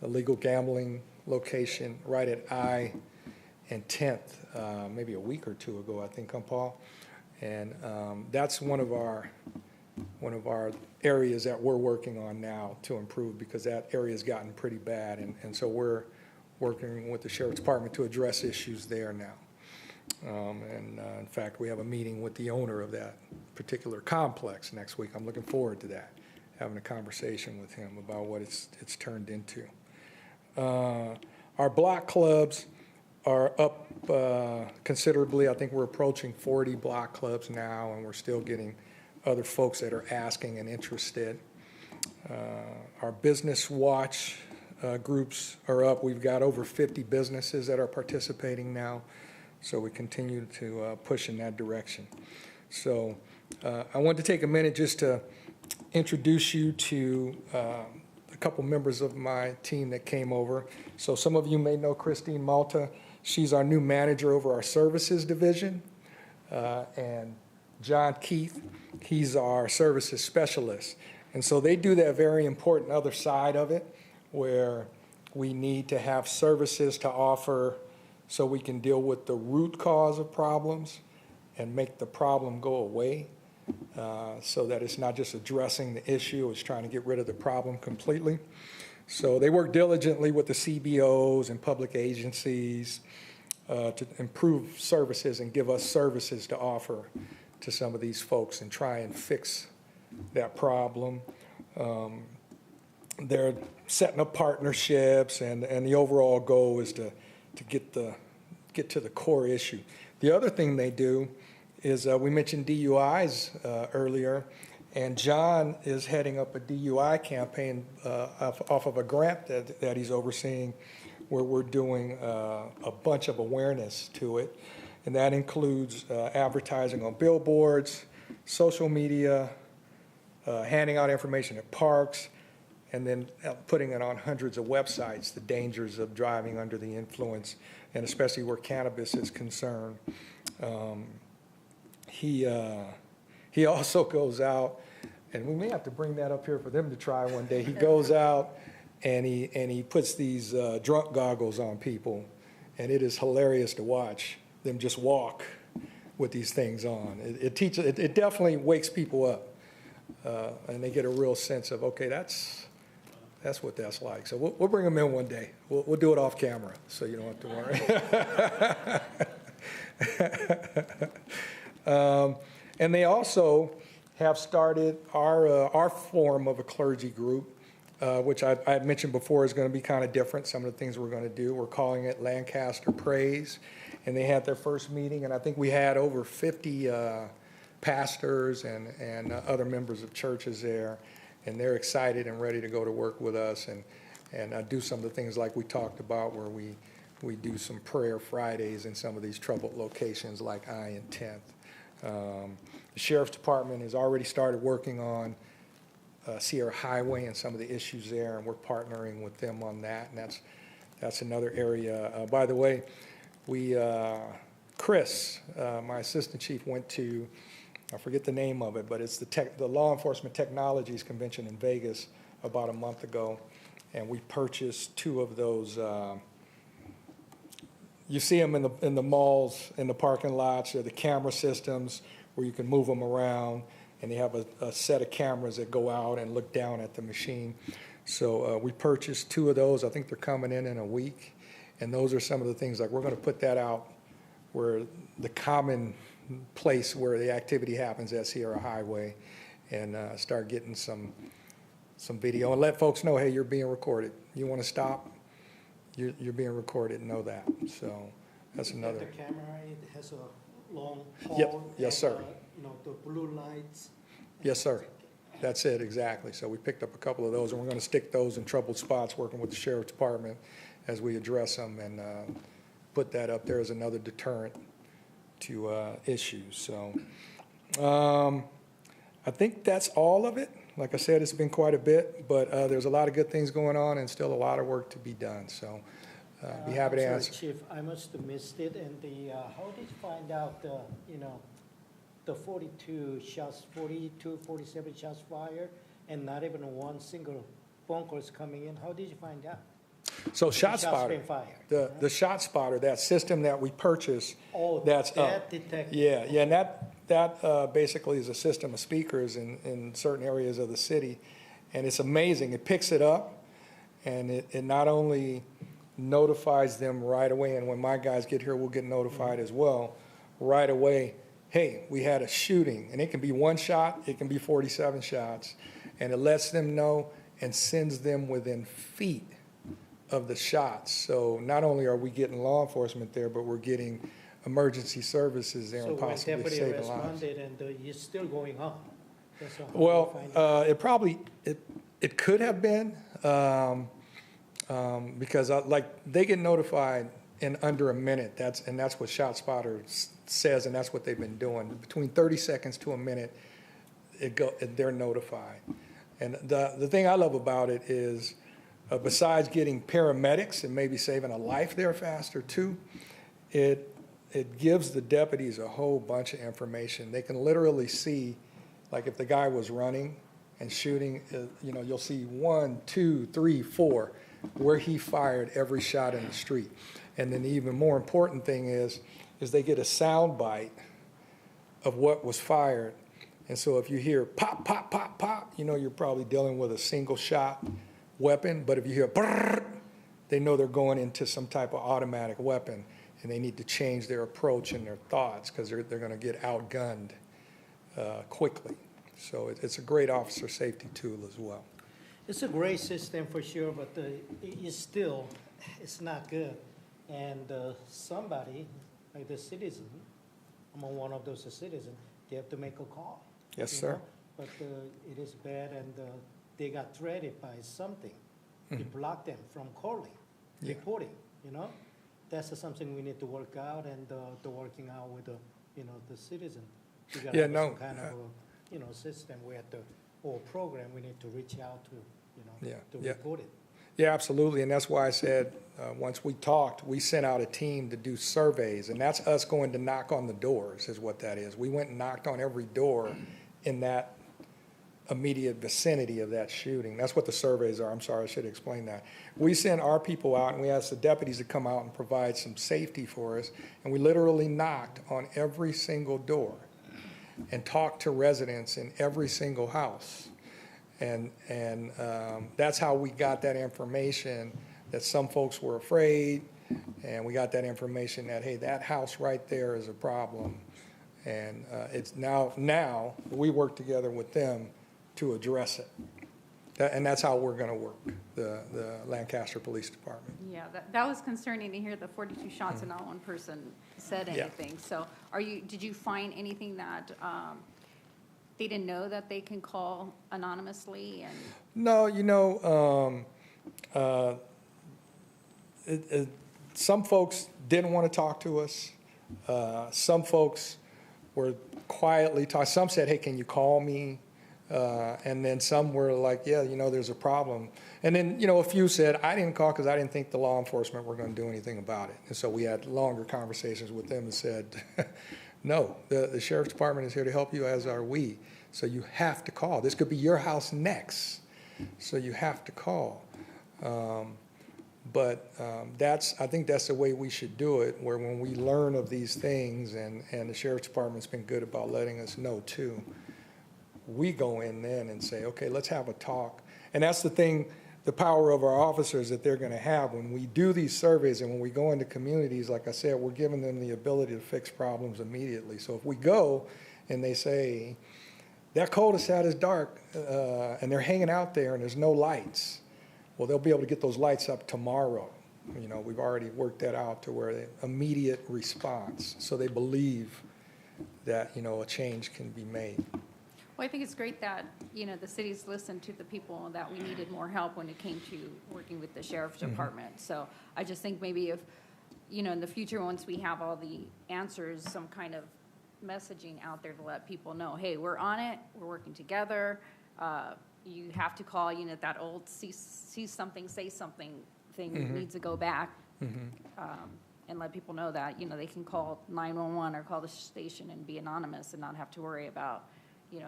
J: A legal gambling location right at I and 10th, maybe a week or 2 ago, I think, Paul. And that's one of our areas that we're working on now to improve, because that area has gotten pretty bad. And so we're working with the Sheriff's Department to address issues there now. In fact, we have a meeting with the owner of that particular complex next week. I'm looking forward to that, having a conversation with him about what it's turned into. Our block clubs are up considerably. I think we're approaching 40 block clubs now, and we're still getting other folks that are asking and interested. Our business watch groups are up. We've got over 50 businesses that are participating now, so we continue to push in that direction. So I want to take a minute just to introduce you to a couple members of my team that came over. So some of you may know Christine Malta. She's our new manager over our services division. And John Keith, he's our services specialist. And so they do that very important other side of it, where we need to have services to offer so we can deal with the root cause of problems and make the problem go away, so that it's not just addressing the issue, it's trying to get rid of the problem completely. So they work diligently with the CBOs and public agencies to improve services and give us services to offer to some of these folks and try and fix that problem. They're setting up partnerships, and the overall goal is to get to the core issue. The other thing they do is, we mentioned DUIs earlier, and John is heading up a DUI campaign off of a grant that he's overseeing, where we're doing a bunch of awareness to it, and that includes advertising on billboards, social media, handing out information at parks, and then putting it on hundreds of websites, the dangers of driving under the influence, and especially where cannabis is concerned. He also goes out, and we may have to bring that up here for them to try one day. He goes out and he puts these drunk goggles on people, and it is hilarious to watch them just walk with these things on. It teaches, it definitely wakes people up, and they get a real sense of, okay, that's what that's like. So we'll bring them in one day. We'll do it off camera, so you don't have to worry. And they also have started our form of a clergy group, which I had mentioned before is going to be kind of different. Some of the things we're going to do, we're calling it Lancaster Praise. And they had their first meeting, and I think we had over 50 pastors and other members of churches there. And they're excited and ready to go to work with us and do some of the things like we talked about, where we do some prayer Fridays in some of these troubled locations like I and 10th. The Sheriff's Department has already started working on Sierra Highway and some of the issues there, and we're partnering with them on that, and that's another area. By the way, Chris, my assistant chief, went to, I forget the name of it, but it's the Law Enforcement Technologies Convention in Vegas about a month ago, and we purchased 2 of those. You see them in the malls, in the parking lots. They're the camera systems where you can move them around, and they have a set of cameras that go out and look down at the machine. So we purchased 2 of those. I think they're coming in a week, and those are some of the things, like we're going to put that out where the common place where the activity happens at Sierra Highway, and start getting some video and let folks know, hey, you're being recorded. You want to stop? You're being recorded. Know that. So that's another.
E: The camera, it has a long pole.
J: Yep. Yes, sir.
E: The blue lights.
J: Yes, sir. That's it, exactly. So we picked up a couple of those, and we're going to stick those in troubled spots, working with the Sheriff's Department as we address them, and put that up there as another deterrent to issues. So I think that's all of it. Like I said, it's been quite a bit, but there's a lot of good things going on and still a lot of work to be done. So be happy to answer.
E: Chief, I must have missed it. And how did you find out the 42, 47 shots fired, and not even one single phone call is coming in? How did you find out?
J: So
E: Shots
J: ShotSpotter,
E: been fired.
J: the ShotSpotter, that system that we purchased,
E: Oh,
J: that's
E: that detected.
J: Yeah, and that basically is a system of speakers in certain areas of the city, and it's amazing. It picks it up, and it not only notifies them right away, and when my guys get here, we'll get notified as well, right away, hey, we had a shooting, and it can be 1 shot, it can be 47 shots, and it lets them know and sends them within feet of the shots. So not only are we getting law enforcement there, but we're getting emergency services there and possibly
E: So when
J: saving
E: deputy
J: lives.
E: responded, and it's still going on. That's how you
J: Well,
E: find out.
J: it probably, it could have been, because like they get notified in under a minute. That's what ShotSpotter says, and that's what they've been doing. Between 30 seconds to a minute, they're notified. And the thing I love about it is, besides getting paramedics and maybe saving a life there faster too, it gives the deputies a whole bunch of information. They can literally see, like if the guy was running and shooting, you'll see 1, 2, 3, 4, where he fired every shot in the street. And then the even more important thing is they get a sound bite of what was fired. And so if you hear pop, pop, pop, pop, you're probably dealing with a single shot weapon. But if you hear brrr, they know they're going into some type of automatic weapon, and they need to change their approach and their thoughts because they're going to get outgunned quickly. So it's a great officer safety tool as well.
E: It's a great system for sure, but it's not good. And somebody, like the citizen, I'm one of those citizens, they have to make a call.
J: Yes,
E: you
J: sir.
E: know? But it is bad, and they got threatened by something.
J: Mm-hmm.
E: It blocked them from calling,
J: Yeah.
E: reporting, That's something we need to work out, and the working out with the citizen. We gotta
J: Yeah,
E: have
J: no,
E: some kind of a, system where or program we need to reach out to,
J: Yeah,
E: to
J: yeah.
E: report it.
J: Yeah, absolutely, and that's why I said, once we talked, we sent out a team to do surveys, and that's us going to knock on the doors, is what that is. We went and knocked on every door in that immediate vicinity of that shooting. That's what the surveys are. I'm sorry, I should explain that. We send our people out and we ask the deputies to come out and provide some safety for us. And we literally knocked on every single door and talked to residents in every single house. And that's how we got that information that some folks were afraid. And we got that information that, hey, that house right there is a problem. And it's now we work together with them to address it. And that's how we're going to work, the Lancaster Police Department.
D: Yeah, that was concerning to hear the 42 shots and not one person said
J: Yeah.
D: anything. So did you find anything that they didn't know that they can call anonymously? And
J: No, some folks didn't want to talk to us. Some folks were quietly talking. Some said, hey, can you call me? And then some were like, yeah, there's a problem. And then, a few said, I didn't call because I didn't think the law enforcement were going to do anything about it. And so we had longer conversations with them and said, no, the sheriff's department is here to help you, as are we. So you have to call. This could be your house next. So you have to call. But I think that's the way we should do it, where when we learn of these things, and the sheriff's department's been good about letting us know too, we go in then and say, okay, let's have a talk. And that's the thing, the power of our officers that they're going to have when we do these surveys and when we go into communities. Like I said, we're giving them the ability to fix problems immediately. So if we go and they say, that cul-de-sac is dark and they're hanging out there and there's no lights, well, they'll be able to get those lights up tomorrow. We've already worked that out to where the immediate response. So they believe that, a change can be made.
D: Well, I think it's great that, the city's listened to the people that we needed more help when it came to working with the sheriff's department. So I just think maybe if, in the future, once we have all the answers, some kind of messaging out there to let people know, hey, we're on it, we're working together. You have to call, that old see something, say something thing needs to go back. And let people know that, they can call 911 or call the station and be anonymous and not have to worry about,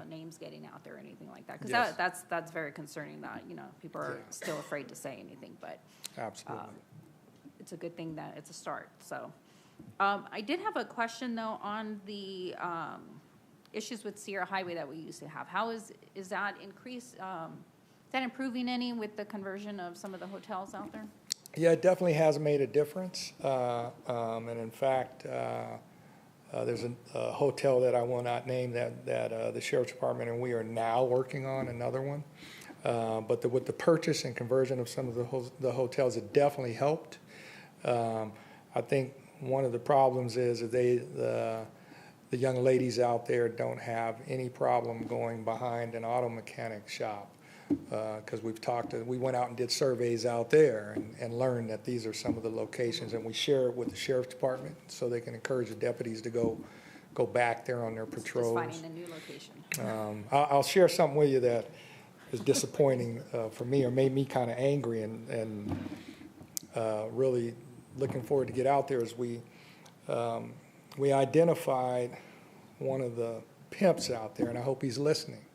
D: names getting out there or anything like that. Because
J: Yes.
D: that's very concerning that, people are still afraid to say anything. But
J: Absolutely.
D: it's a good thing that it's a start. So I did have a question, though, on the issues with Sierra Highway that we used to have. How is that increase? Is that improving any with the conversion of some of the hotels out there?
J: Yeah, it definitely has made a difference. And in fact, there's a hotel that I will not name that the sheriff's department and we are now working on another one. But with the purchase and conversion of some of the hotels, it definitely helped. I think one of the problems is that the young ladies out there don't have any problem going behind an auto mechanic shop. Because we went out and did surveys out there and learned that these are some of the locations, and we share it with the sheriff's department so they can encourage the deputies to go back there on their patrols.
D: Just finding a new location.
J: I'll share something with you that is disappointing for me, or made me kind of angry, and really looking forward to get out there. Is we identified one of the pimps out there, and I hope he's listening.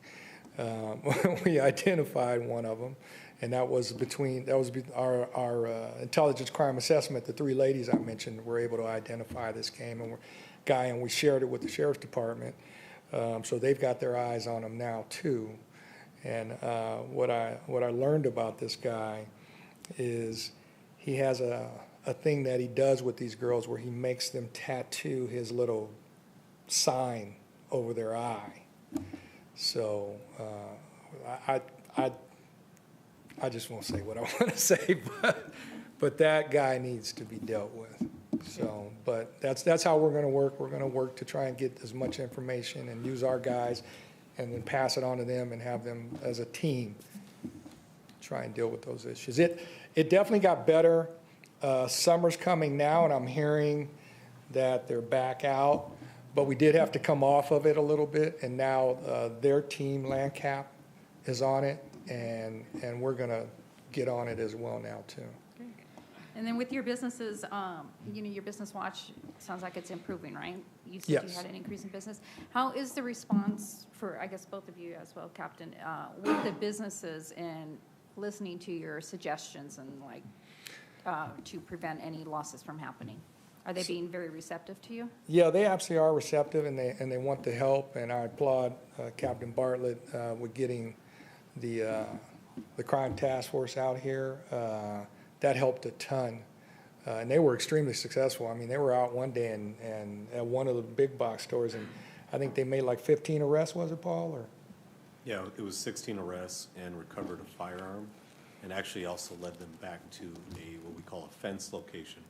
J: We identified one of them, and that was our intelligence crime assessment. The three ladies I mentioned were able to identify this guy, and we shared it with the sheriff's department. So they've got their eyes on him now too. And what I learned about this guy is he has a thing that he does with these girls where he makes them tattoo his little sign over their eye. So I just won't say what I want to say, but that guy needs to be dealt with. So, but that's how we're going to work. We're going to work to try and get as much information and use our guys, and then pass it on to them and have them as a team try and deal with those issues. It definitely got better. Summer's coming now, and I'm hearing that they're back out. But we did have to come off of it a little bit, and now their team, LANCAP, is on it, and we're going to get on it as well now, too.
D: And then with your businesses, your business watch, sounds like it's improving, right? You said you
J: Yes.
D: had an increase in business. How is the response for, I guess, both of you as well, Captain, with the businesses and listening to your suggestions and like, to prevent any losses from happening? Are they being very receptive to you?
J: Yeah, they absolutely are receptive, and they want the help, and I applaud Captain Bartlett with getting the crime task force out here. That helped a ton, and they were extremely successful. I mean, they were out one day and at one of the big box stores, and I think they made like 15 arrests, was it, Paul, or?
C: Yeah, it was 16 arrests and recovered a firearm, and actually also led them back to what we call a fence location.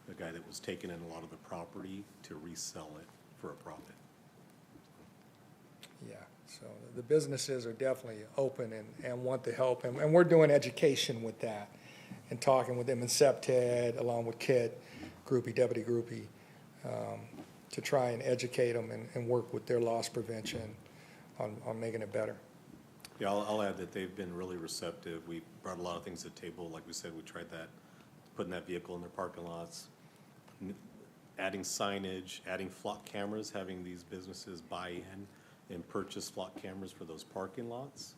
C: The guy that was taking in a lot of the property to resell it for a profit.
J: Yeah, so the businesses are definitely open and want the help, and we're doing education with that and talking with them and SEPTED along with KIT, Deputy Groupie, to try and educate them and work with their loss prevention on making it better.
C: Yeah, I'll add that they've been really receptive. We brought a lot of things to the table. Like we said, we tried that, putting that vehicle in their parking lots, adding signage, adding flock cameras, having these businesses buy in and purchase flock cameras for those parking lots,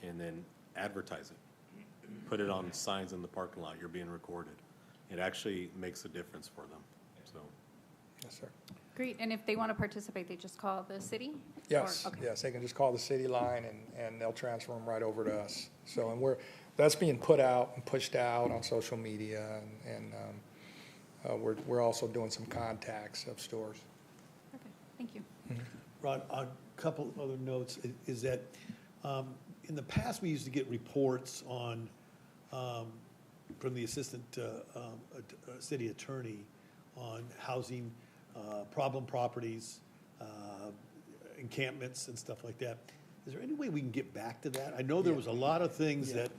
C: and then advertise it. Put it on signs in the parking lot, you're being recorded. It actually makes a difference for them, so.
J: Yes, sir.
D: Great, and if they want to participate, they just call the city?
J: Yes,
D: Or- okay.
J: yes, they can just call the city line and they'll transfer them right over to us. So, and that's being put out and pushed out on social media, and we're also doing some contacts of stores.
D: Okay, thank you.
A: Rod, a couple of other notes is that in the past, we used to get reports on, from the assistant city attorney on housing, problem properties, encampments and stuff like that. Is there any way we can get back to that? I know there was a lot of things that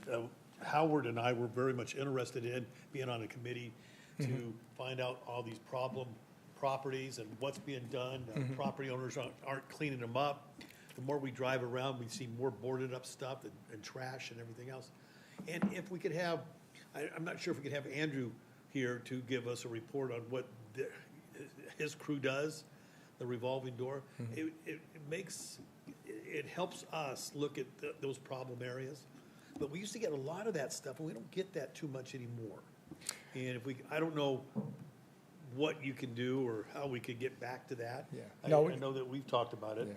A: Howard and I were very much interested in, being on a committee to find out all these problem properties and what's being done. Property owners aren't cleaning them up. The more we drive around, we see more boarded up stuff and trash and everything else. And if we could have, I'm not sure if we could have Andrew here to give us a report on what his crew does, the revolving door. It helps us look at those problem areas. But we used to get a lot of that stuff, and we don't get that too much anymore. And I don't know what you can do or how we could get back to that.
J: Yeah.
A: I
J: No,
A: know that we've talked about it.
J: Yeah.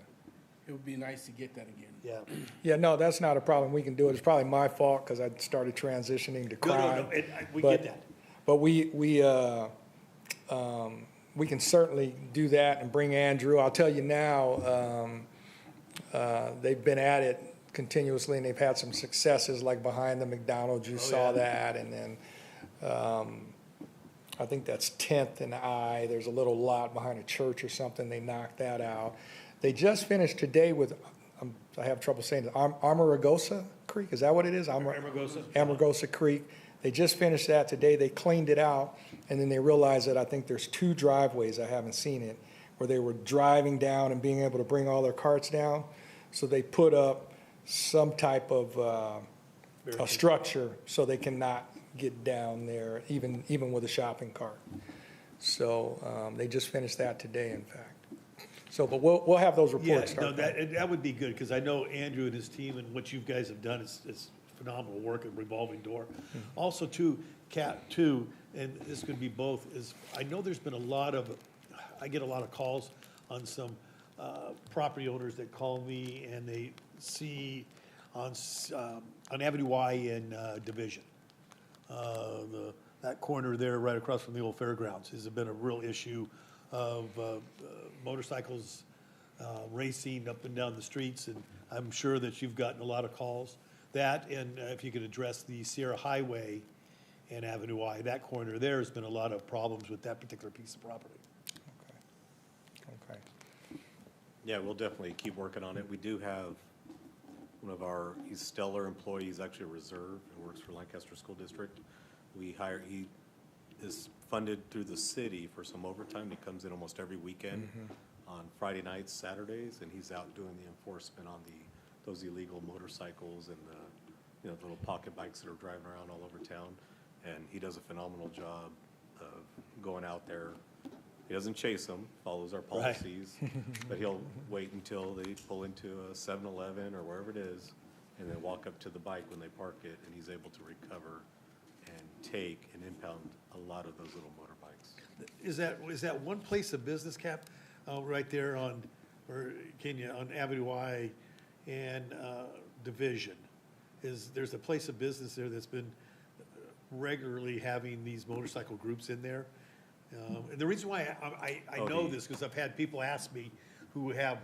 K: It would be nice to get that again.
A: Yeah.
J: Yeah, no, that's not a problem. We can do it. It's probably my fault because I started transitioning to crime.
A: No, we
J: But-
A: get that.
J: But we can certainly do that and bring Andrew. I'll tell you now, they've been at it continuously, and they've had some successes, like behind the McDonald's, you saw that, and then I think that's 10th and I. There's a little lot behind a church or something. They knocked that out. They just finished today with, I have trouble saying it, Amargosa Creek. Is that what it is?
A: Amargosa?
J: Amargosa Creek. They just finished that today. They cleaned it out, and then they realized that I think there's 2 driveways, I haven't seen it, where they were driving down and being able to bring all their carts down. So they put up some type of a structure so they cannot get down there, even with a shopping cart. So they just finished that today, in fact. So, but we'll have those reports
A: Yeah, no,
J: start.
A: that would be good, because I know Andrew and his team and what you guys have done is phenomenal work at Revolving Door. Also, too, Cat, too, and this could be both, is I know there's been I get a lot of calls on some property owners that call me and they see on Avenue Y in Division. That corner there, right across from the old fairgrounds, has been a real issue of motorcycles racing up and down the streets, and I'm sure that you've gotten a lot of calls. That, and if you could address the Sierra Highway and Avenue Y, that corner there has been a lot of problems with that particular piece of property.
J: Okay.
C: Yeah, we'll definitely keep working on it. We do have one of he's stellar employees, actually a reserve, and works for Lancaster School District. He is funded through the city for some overtime. He comes in almost every weekend on Friday nights, Saturdays, and he's out doing the enforcement on those illegal motorcycles and the little pocket bikes that are driving around all over town. and he does a phenomenal job of going out there. He doesn't chase them, follows our policies, but he'll wait until they pull into a 7-Eleven or wherever it is, and then walk up to the bike when they park it, and he's able to recover and take and impound a lot of those little motorbikes.
A: Is that one place of business, Cap, right there on, or Kenya, on Avenue I and Division? There's a place of business there that's been regularly having these motorcycle groups in there? And the reason why I
C: Oh,
A: know this, because I've had people ask me who have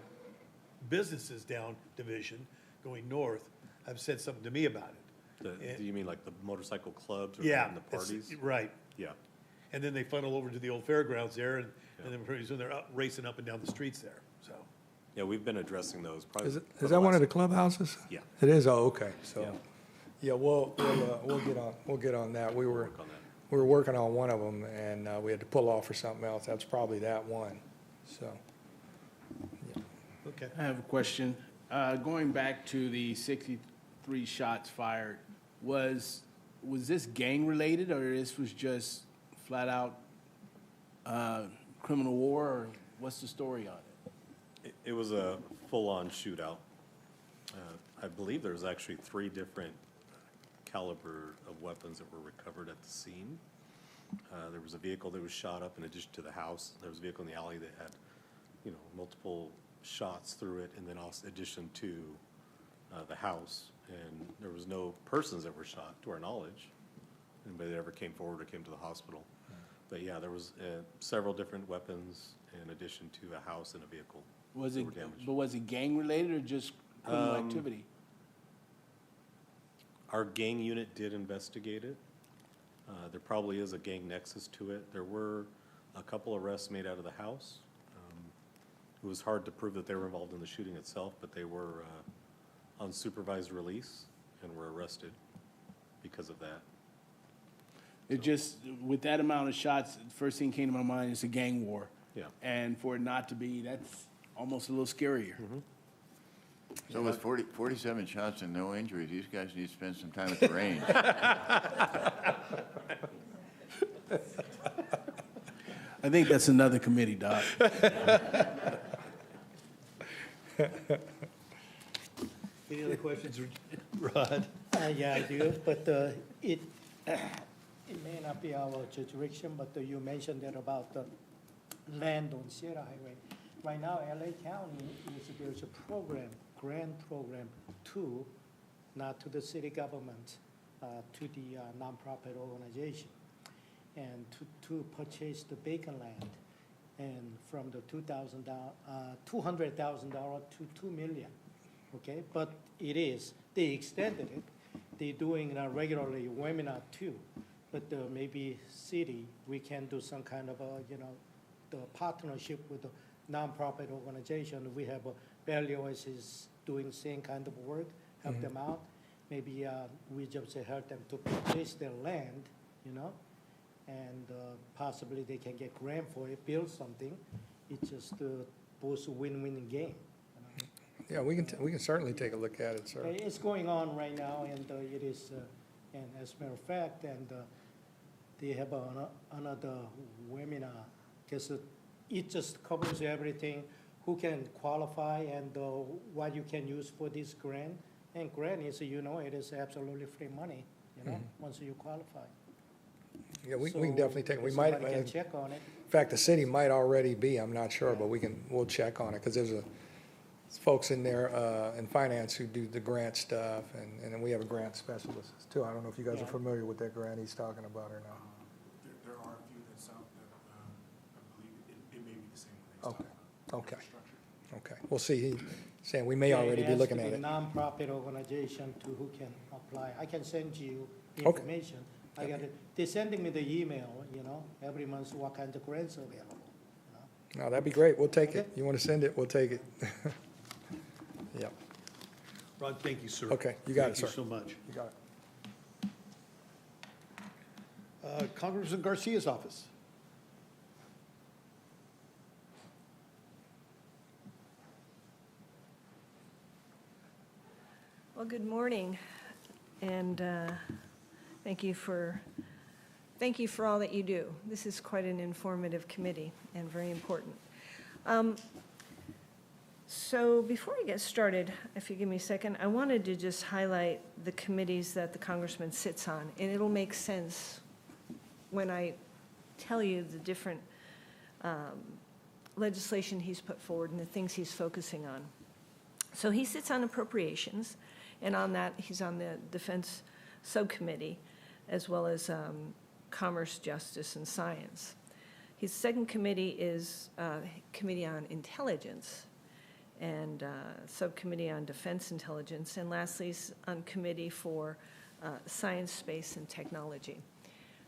A: businesses down Division going north, have said something to me about it.
C: Do you mean like the motorcycle clubs or
A: Yeah.
C: in the parties?
A: Right.
C: Yeah.
A: And then they funnel over to the old fairgrounds there, and then pretty soon they're racing up and down the streets there, so.
C: Yeah, we've been addressing those probably.
J: Is
C: for
J: that one of the
C: last-
J: clubhouses?
C: Yeah.
J: It is, oh, okay,
C: Yeah.
J: so, yeah, we'll get on that. We were,
C: Work on that.
J: we were working on one of them, and we had to pull off for something else. That's probably that one, so.
A: Okay.
K: I have a question. Going back to the 63 shots fired, was this gang-related, or this was just flat-out criminal war, or what's the story on it?
C: It was a full-on shootout. I believe there was actually 3 different caliber of weapons that were recovered at the scene. There was a vehicle that was shot up in addition to the house. There was a vehicle in the alley that had, multiple shots through it, and then also addition to the house. And there was no persons that were shot, to our knowledge. Anybody that ever came forward or came to the hospital. But yeah, there was several different weapons in addition to a house and a vehicle.
K: Was
C: that
K: it,
C: were damaged.
K: but was it gang-related or just criminal activity?
C: Our gang unit did investigate it. There probably is a gang nexus to it. There were a couple arrests made out of the house. It was hard to prove that they were involved in the shooting itself, but they were on supervised release and were arrested because of that.
K: It just, with that amount of shots, the first thing came to my mind is a gang war.
C: Yeah.
K: And for it not to be, that's almost a little scarier.
H: So with 47 shots and no injuries, these guys need to spend some time at the range.
K: I think that's another committee, Doc.
A: Any other questions, Rod?
E: Yeah, I do, but it may not be our jurisdiction, but you mentioned that about the land on Sierra Highway. Right now, LA County there's a program, grant program to, not to the city government, to the nonprofit organization, and to purchase the vacant land, and from the $200,000 to $2 million. Okay, but they extended it. They're doing regularly webinar too, but maybe city, we can do some kind of the partnership with the nonprofit organization. We have Berlioz is doing same kind of work, help them out. Maybe we just help them to purchase their land, and possibly they can get grant for it, build something. It's just both win-win game.
J: Yeah, we can certainly take a look at it, sir.
E: It's going on right now, and it is, and as a matter of fact, and they have another webinar, because it just covers everything, who can qualify and what you can use for this grant. And grant is, it is absolutely free money, once you qualify.
J: Yeah, we
E: So
J: can definitely take, we might,
E: somebody can
J: in
E: check on it.
J: fact, the city might already be, I'm not sure, but we'll check on it, because there's folks in there in finance who do the grant stuff, and then we have a grant specialist too. I don't know if you guys are familiar with that grant he's talking about or not.
L: There are a few that's out that I believe it may be the same one he's
J: Okay,
L: talking about.
J: okay,
L: Structure.
J: okay. We'll see, he's saying we may already be looking at it.
E: It has to be nonprofit organization to who can apply. I can send you
J: Okay.
E: information. I got it. They're sending me the email, every month what kind of grants are available.
J: No, that'd be great, we'll take it.
E: Okay.
J: You want to send it, we'll take it. Yep,
A: Rod, thank you, sir.
J: okay, you got it, sir.
A: Thank you so much.
J: You got it.
A: Congressman Garcia's office.
M: Well, good morning, and thank you for Thank you for all that you do. This is quite an informative committee and very important. So before I get started, if you give me a second, I wanted to just highlight the committees that the congressman sits on, and it'll make sense when I tell you the different legislation he's put forward and the things he's focusing on. So he sits on appropriations, and on that, he's on the Defense Subcommittee, as well as Commerce, Justice, and Science. His second committee is Committee on Intelligence, and Subcommittee on Defense Intelligence, and lastly, on Committee for Science, Space, and Technology.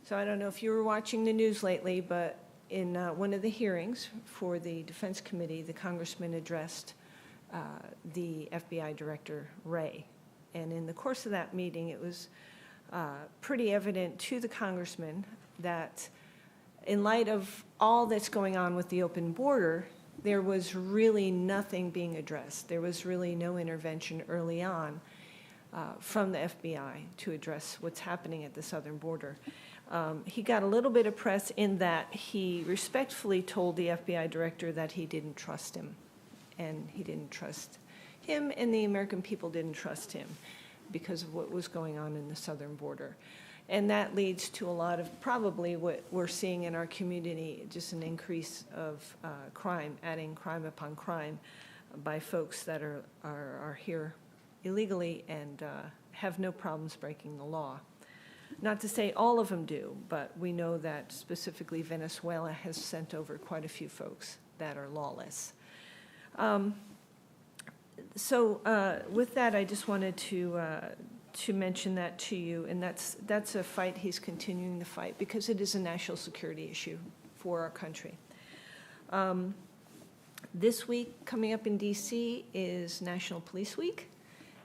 M: So I don't know if you were watching the news lately, but in one of the hearings for the Defense Committee, the congressman addressed the FBI Director, Wray. And in the course of that meeting, it was pretty evident to the congressman that in light of all that's going on with the open border, there was really nothing being addressed. There was really no intervention early on from the FBI to address what's happening at the southern border. He got a little bit of press in that he respectfully told the FBI director that he didn't trust him. And he didn't trust him, and the American people didn't trust him because of what was going on in the southern border. And that leads to a lot of probably what we're seeing in our community, just an increase of crime, adding crime upon crime by folks that are here illegally and have no problems breaking the law. Not to say all of them do, but we know that specifically Venezuela has sent over quite a few folks that are lawless. So with that, I just wanted to mention that to you, and that's a fight he's continuing to fight because it is a national security issue for our country. This week, coming up in D.C., is National Police Week,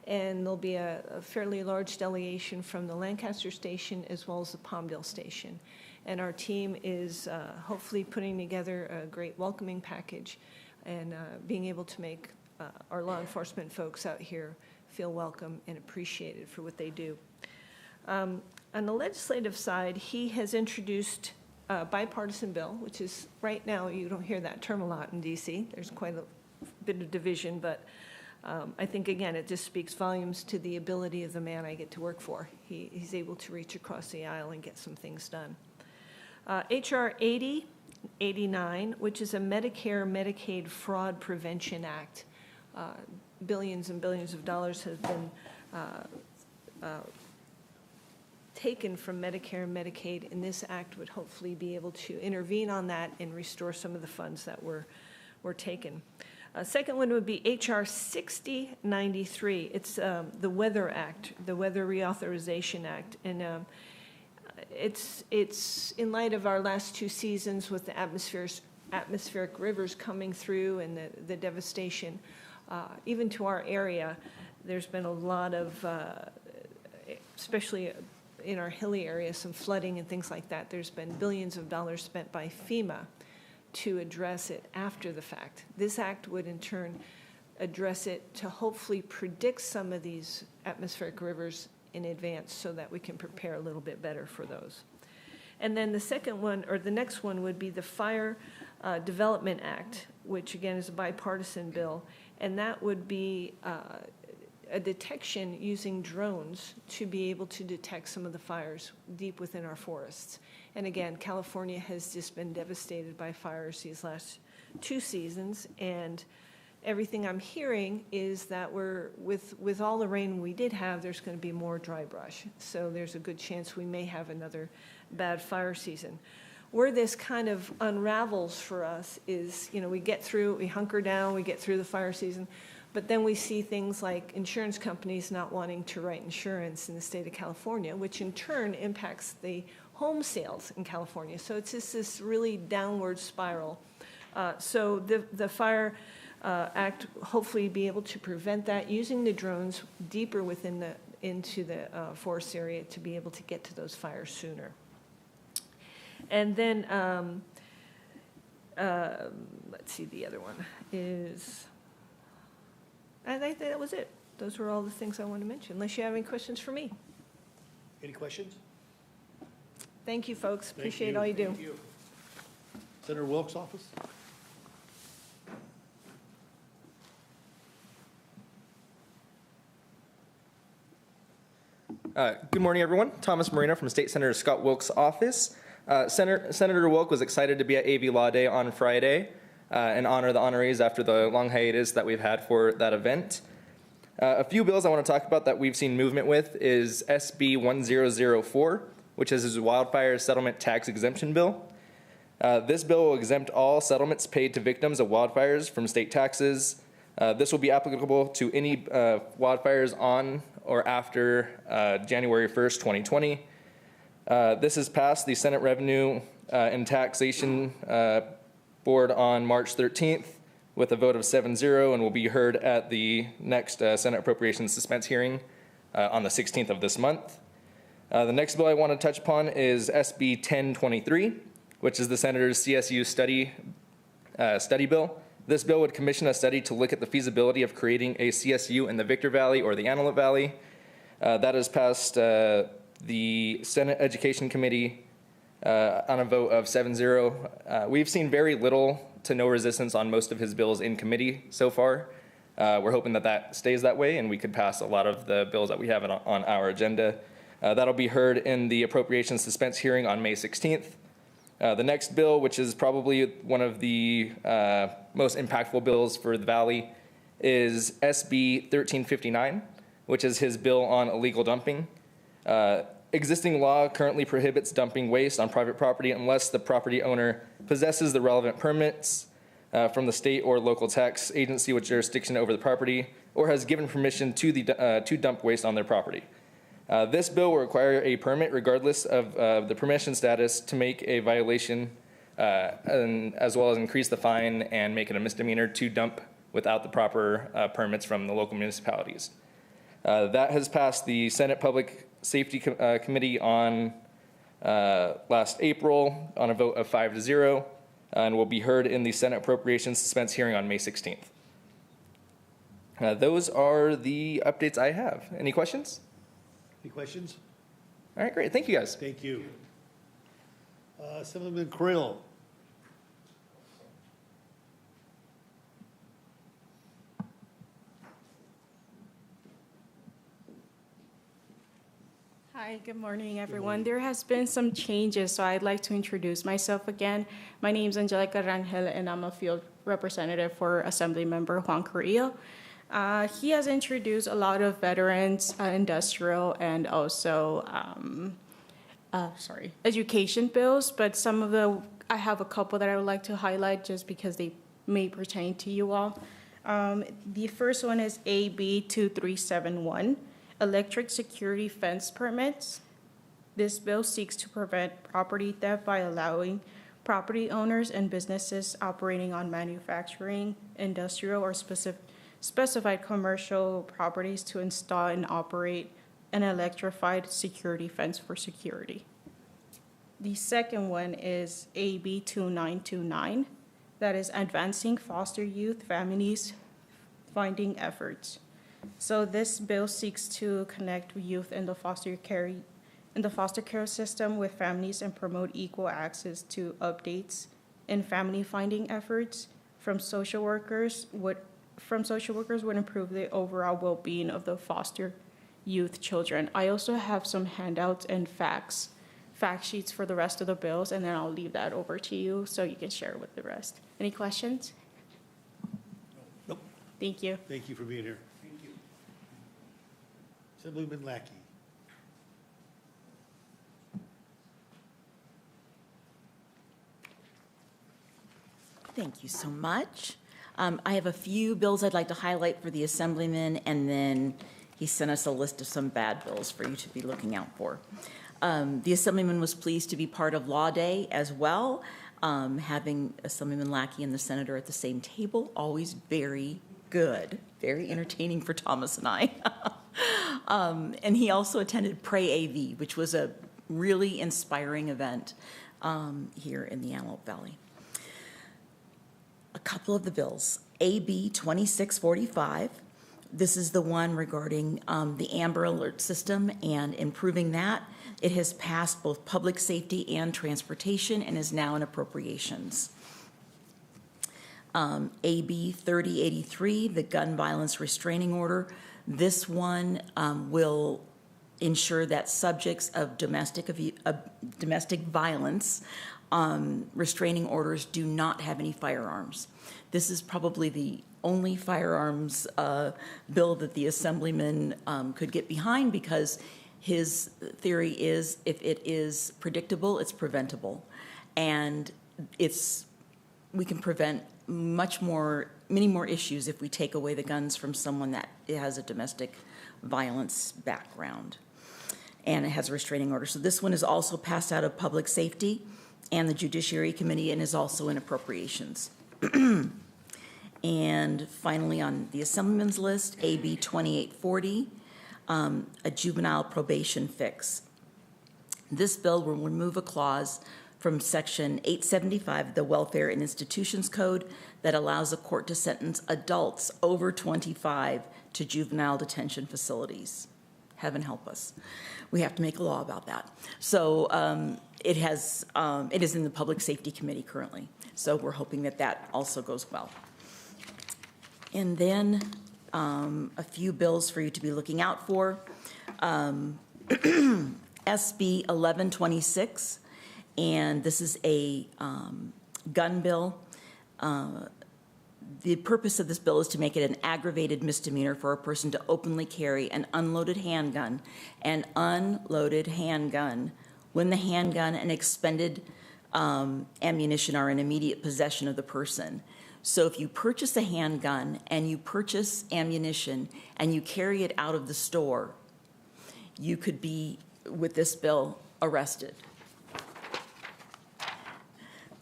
M: and there'll be a fairly large delegation from the Lancaster station as well as the Palmdale station. And our team is hopefully putting together a great welcoming package and being able to make our law enforcement folks out here feel welcome and appreciated for what they do. On the legislative side, he has introduced a bipartisan bill, which is, right now, you don't hear that term a lot in D.C. There's quite a bit of division, but I think, again, it just speaks volumes to the ability of the man I get to work for. He's able to reach across the aisle and get some things done. H.R. 8089, which is a Medicare-Medicaid Fraud Prevention Act. Billions and billions of dollars have been taken from Medicare and Medicaid, and this act would hopefully be able to intervene on that and restore some of the funds that were taken. Second one would be H.R. 6093. It's the Weather Act, the Weather Reauthorization Act, and it's in light of our last two seasons with the atmospheric rivers coming through and the devastation. Even to our area, there's been a lot of, especially in our hilly area, some flooding and things like that. There's been billions of dollars spent by FEMA to address it after the fact. This act would in turn address it to hopefully predict some of these atmospheric rivers in advance so that we can prepare a little bit better for those. And then the second one, or the next one, would be the Fire Development Act, which again is a bipartisan bill. And that would be a detection using drones to be able to detect some of the fires deep within our forests. And again, California has just been devastated by fires these last two seasons. And everything I'm hearing is that with all the rain we did have, there's going to be more dry brush. So there's a good chance we may have another bad fire season. Where this kind of unravels for us is, we hunker down, we get through the fire season, but then we see things like insurance companies not wanting to write insurance in the state of California, which in turn impacts the home sales in California. So it's just this really downward spiral. So the Fire Act hopefully be able to prevent that using the drones deeper into the forest area to be able to get to those fires sooner. And then, let's see, the other one is, I think that was it. Those were all the things I wanted to mention, unless you have any questions for me.
A: Any questions?
M: Thank you, folks.
A: Thank
M: Appreciate
A: you.
M: all you do.
K: Thank you.
A: Senator Wilkes' office?
N: Good morning, everyone. Thomas Marino from State Senator Scott Wilkes' office. Senator Wilk was excited to be at AV Law Day on Friday and honor the honorees after the long hiatus that we've had for that event. A few bills I want to talk about that we've seen movement with is SB 1004, which is his wildfire settlement tax exemption bill. This bill will exempt all settlements paid to victims of wildfires from state taxes. This will be applicable to any wildfires on or after January 1st, 2020. This has passed the Senate Revenue and Taxation Board on March 13th with a vote of 7-0 and will be heard at the next Senate Appropriations Suspense hearing on the 16th of this month. The next bill I want to touch upon is SB 1023, which is the Senator's CSU study bill. This bill would commission a study to look at the feasibility of creating a CSU in the Victor Valley or the Antelope Valley. That has passed the Senate Education Committee on a vote of 7-0. We've seen very little to no resistance on most of his bills in committee so far. We're hoping that that stays that way and we could pass a lot of the bills that we have on our agenda. That'll be heard in the Appropriations Suspense hearing on May 16th. The next bill, which is probably one of the most impactful bills for the Valley, is SB 1359, which is his bill on illegal dumping. Existing law currently prohibits dumping waste on private property unless the property owner possesses the relevant permits from the state or local tax agency with jurisdiction over the property, or has given permission to dump waste on their property. This bill will require a permit regardless of the permission status to make a violation, and as well as increase the fine and make it a misdemeanor to dump without the proper permits from the local municipalities. That has passed the Senate Public Safety Committee on last April on a vote of 5-0 and will be heard in the Senate Appropriations Suspense hearing on May 16th. Those are the updates I have. Any questions?
A: Any questions?
N: All right, great. Thank you, guys.
A: Thank you. Assemblyman Krill.
O: Hi, good morning, everyone. There has been some changes, so I'd like to introduce myself again. My name is Angelica Rangel, and I'm a field representative for Assemblymember Juan Carrillo. He has introduced a lot of veterans, industrial, and also, education bills, but I have a couple that I would like to highlight just because they may pertain to you all. The first one is AB 2371. Electric security fence permits. This bill seeks to prevent property theft by allowing property owners and businesses operating on manufacturing, industrial, or specified commercial properties to install and operate an electrified security fence for security. The second one is AB 2929. That is advancing foster youth families finding efforts. So this bill seeks to connect youth in the foster care system with families and promote equal access to updates in family finding efforts from social workers would improve the overall well-being of the foster youth children. I also have some handouts and fact sheets for the rest of the bills, and then I'll leave that over to you so you can share with the rest. Any questions?
A: Nope.
O: Thank you.
A: Thank you for being here. Assemblyman Lackey.
P: Thank you so much. I have a few bills I'd like to highlight for the Assemblyman, and then he sent us a list of some bad bills for you to be looking out for. The Assemblyman was pleased to be part of Law Day as well. Having Assemblyman Lackey and the Senator at the same table, always very good, very entertaining for Thomas and I. And he also attended Pray AV, which was a really inspiring event here in the Antelope Valley. A couple of the bills. AB 2645, This is the one regarding the Amber Alert system and improving that. It has passed both public safety and transportation and is now in appropriations. AB 3083, the gun violence restraining order. This one will ensure that subjects of domestic violence restraining orders do not have any firearms. This is probably the only firearms bill that the Assemblyman could get behind, because his theory is if it is predictable, it's preventable. And we can prevent many more issues if we take away the guns from someone that has a domestic violence background and it has a restraining order. So this one is also passed out of Public Safety and the Judiciary Committee and is also in appropriations. And finally, on the Assemblyman's list, AB 2840, a juvenile probation fix. This bill will remove a clause from Section 875 of the Welfare and Institutions Code that allows a court to sentence adults over 25 to juvenile detention facilities. Heaven help us. We have to make a law about that. So it is in the Public Safety Committee currently. So we're hoping that that also goes well. And then a few bills for you to be looking out for. SB 1126, and this is a gun bill. The purpose of this bill is to make it an aggravated misdemeanor for a person to openly carry an unloaded handgun when the handgun and expended ammunition are in immediate possession of the person. So if you purchase a handgun and you purchase ammunition and you carry it out of the store, you could be, with this bill, arrested.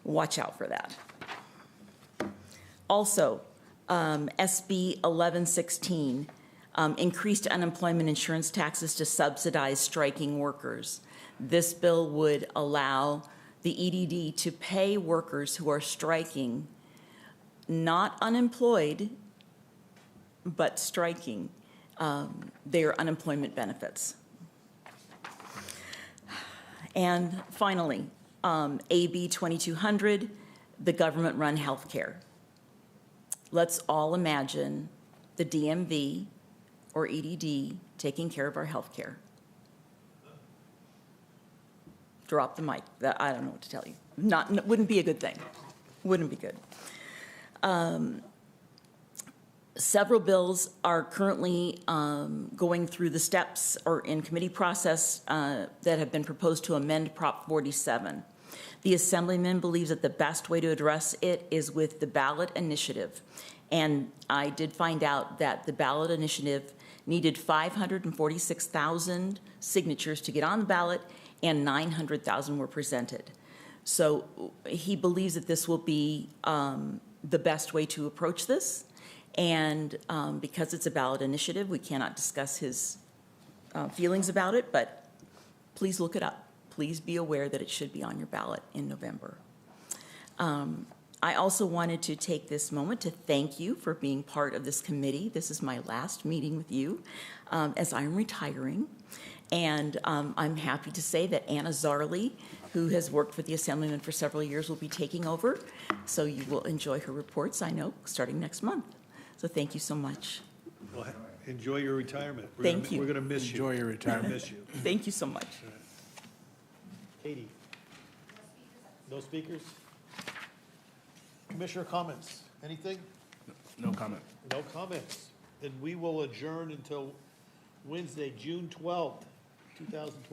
P: Watch out for that. Also, SB 1116, increased unemployment insurance taxes to subsidize striking workers. This bill would allow the EDD to pay workers who are striking, not unemployed, but striking, their unemployment benefits. And finally, AB 2200, the government-run health care. Let's all imagine the DMV or EDD taking care of our health care. Drop the mic. I don't know what to tell you. Wouldn't be a good thing. Wouldn't be good. Several bills are currently going through the steps or in committee process that have been proposed to amend Prop 47. The Assemblyman believes that the best way to address it is with the ballot initiative. And I did find out that the ballot initiative needed 546,000 signatures to get on the ballot, and 900,000 were presented. So he believes that this will be the best way to approach this. And because it's a ballot initiative, we cannot discuss his feelings about it, but please look it up. Please be aware that it should be on your ballot in November. I also wanted to take this moment to thank you for being part of this committee. This is my last meeting with you as I'm retiring. And I'm happy to say that Anna Zarley, who has worked for the Assemblyman for several years, will be taking over. So you will enjoy her reports, I know, starting next month. So thank you so much.
A: Well, enjoy your retirement.
P: Thank you.
A: We're going to miss you.
K: Enjoy your retirement.
A: Miss you.
P: Thank you so much.
A: Katie? No speakers? Commissioner comments? Anything?
K: No comment.
A: No comments. Then we will adjourn until Wednesday, June 12th, 2024.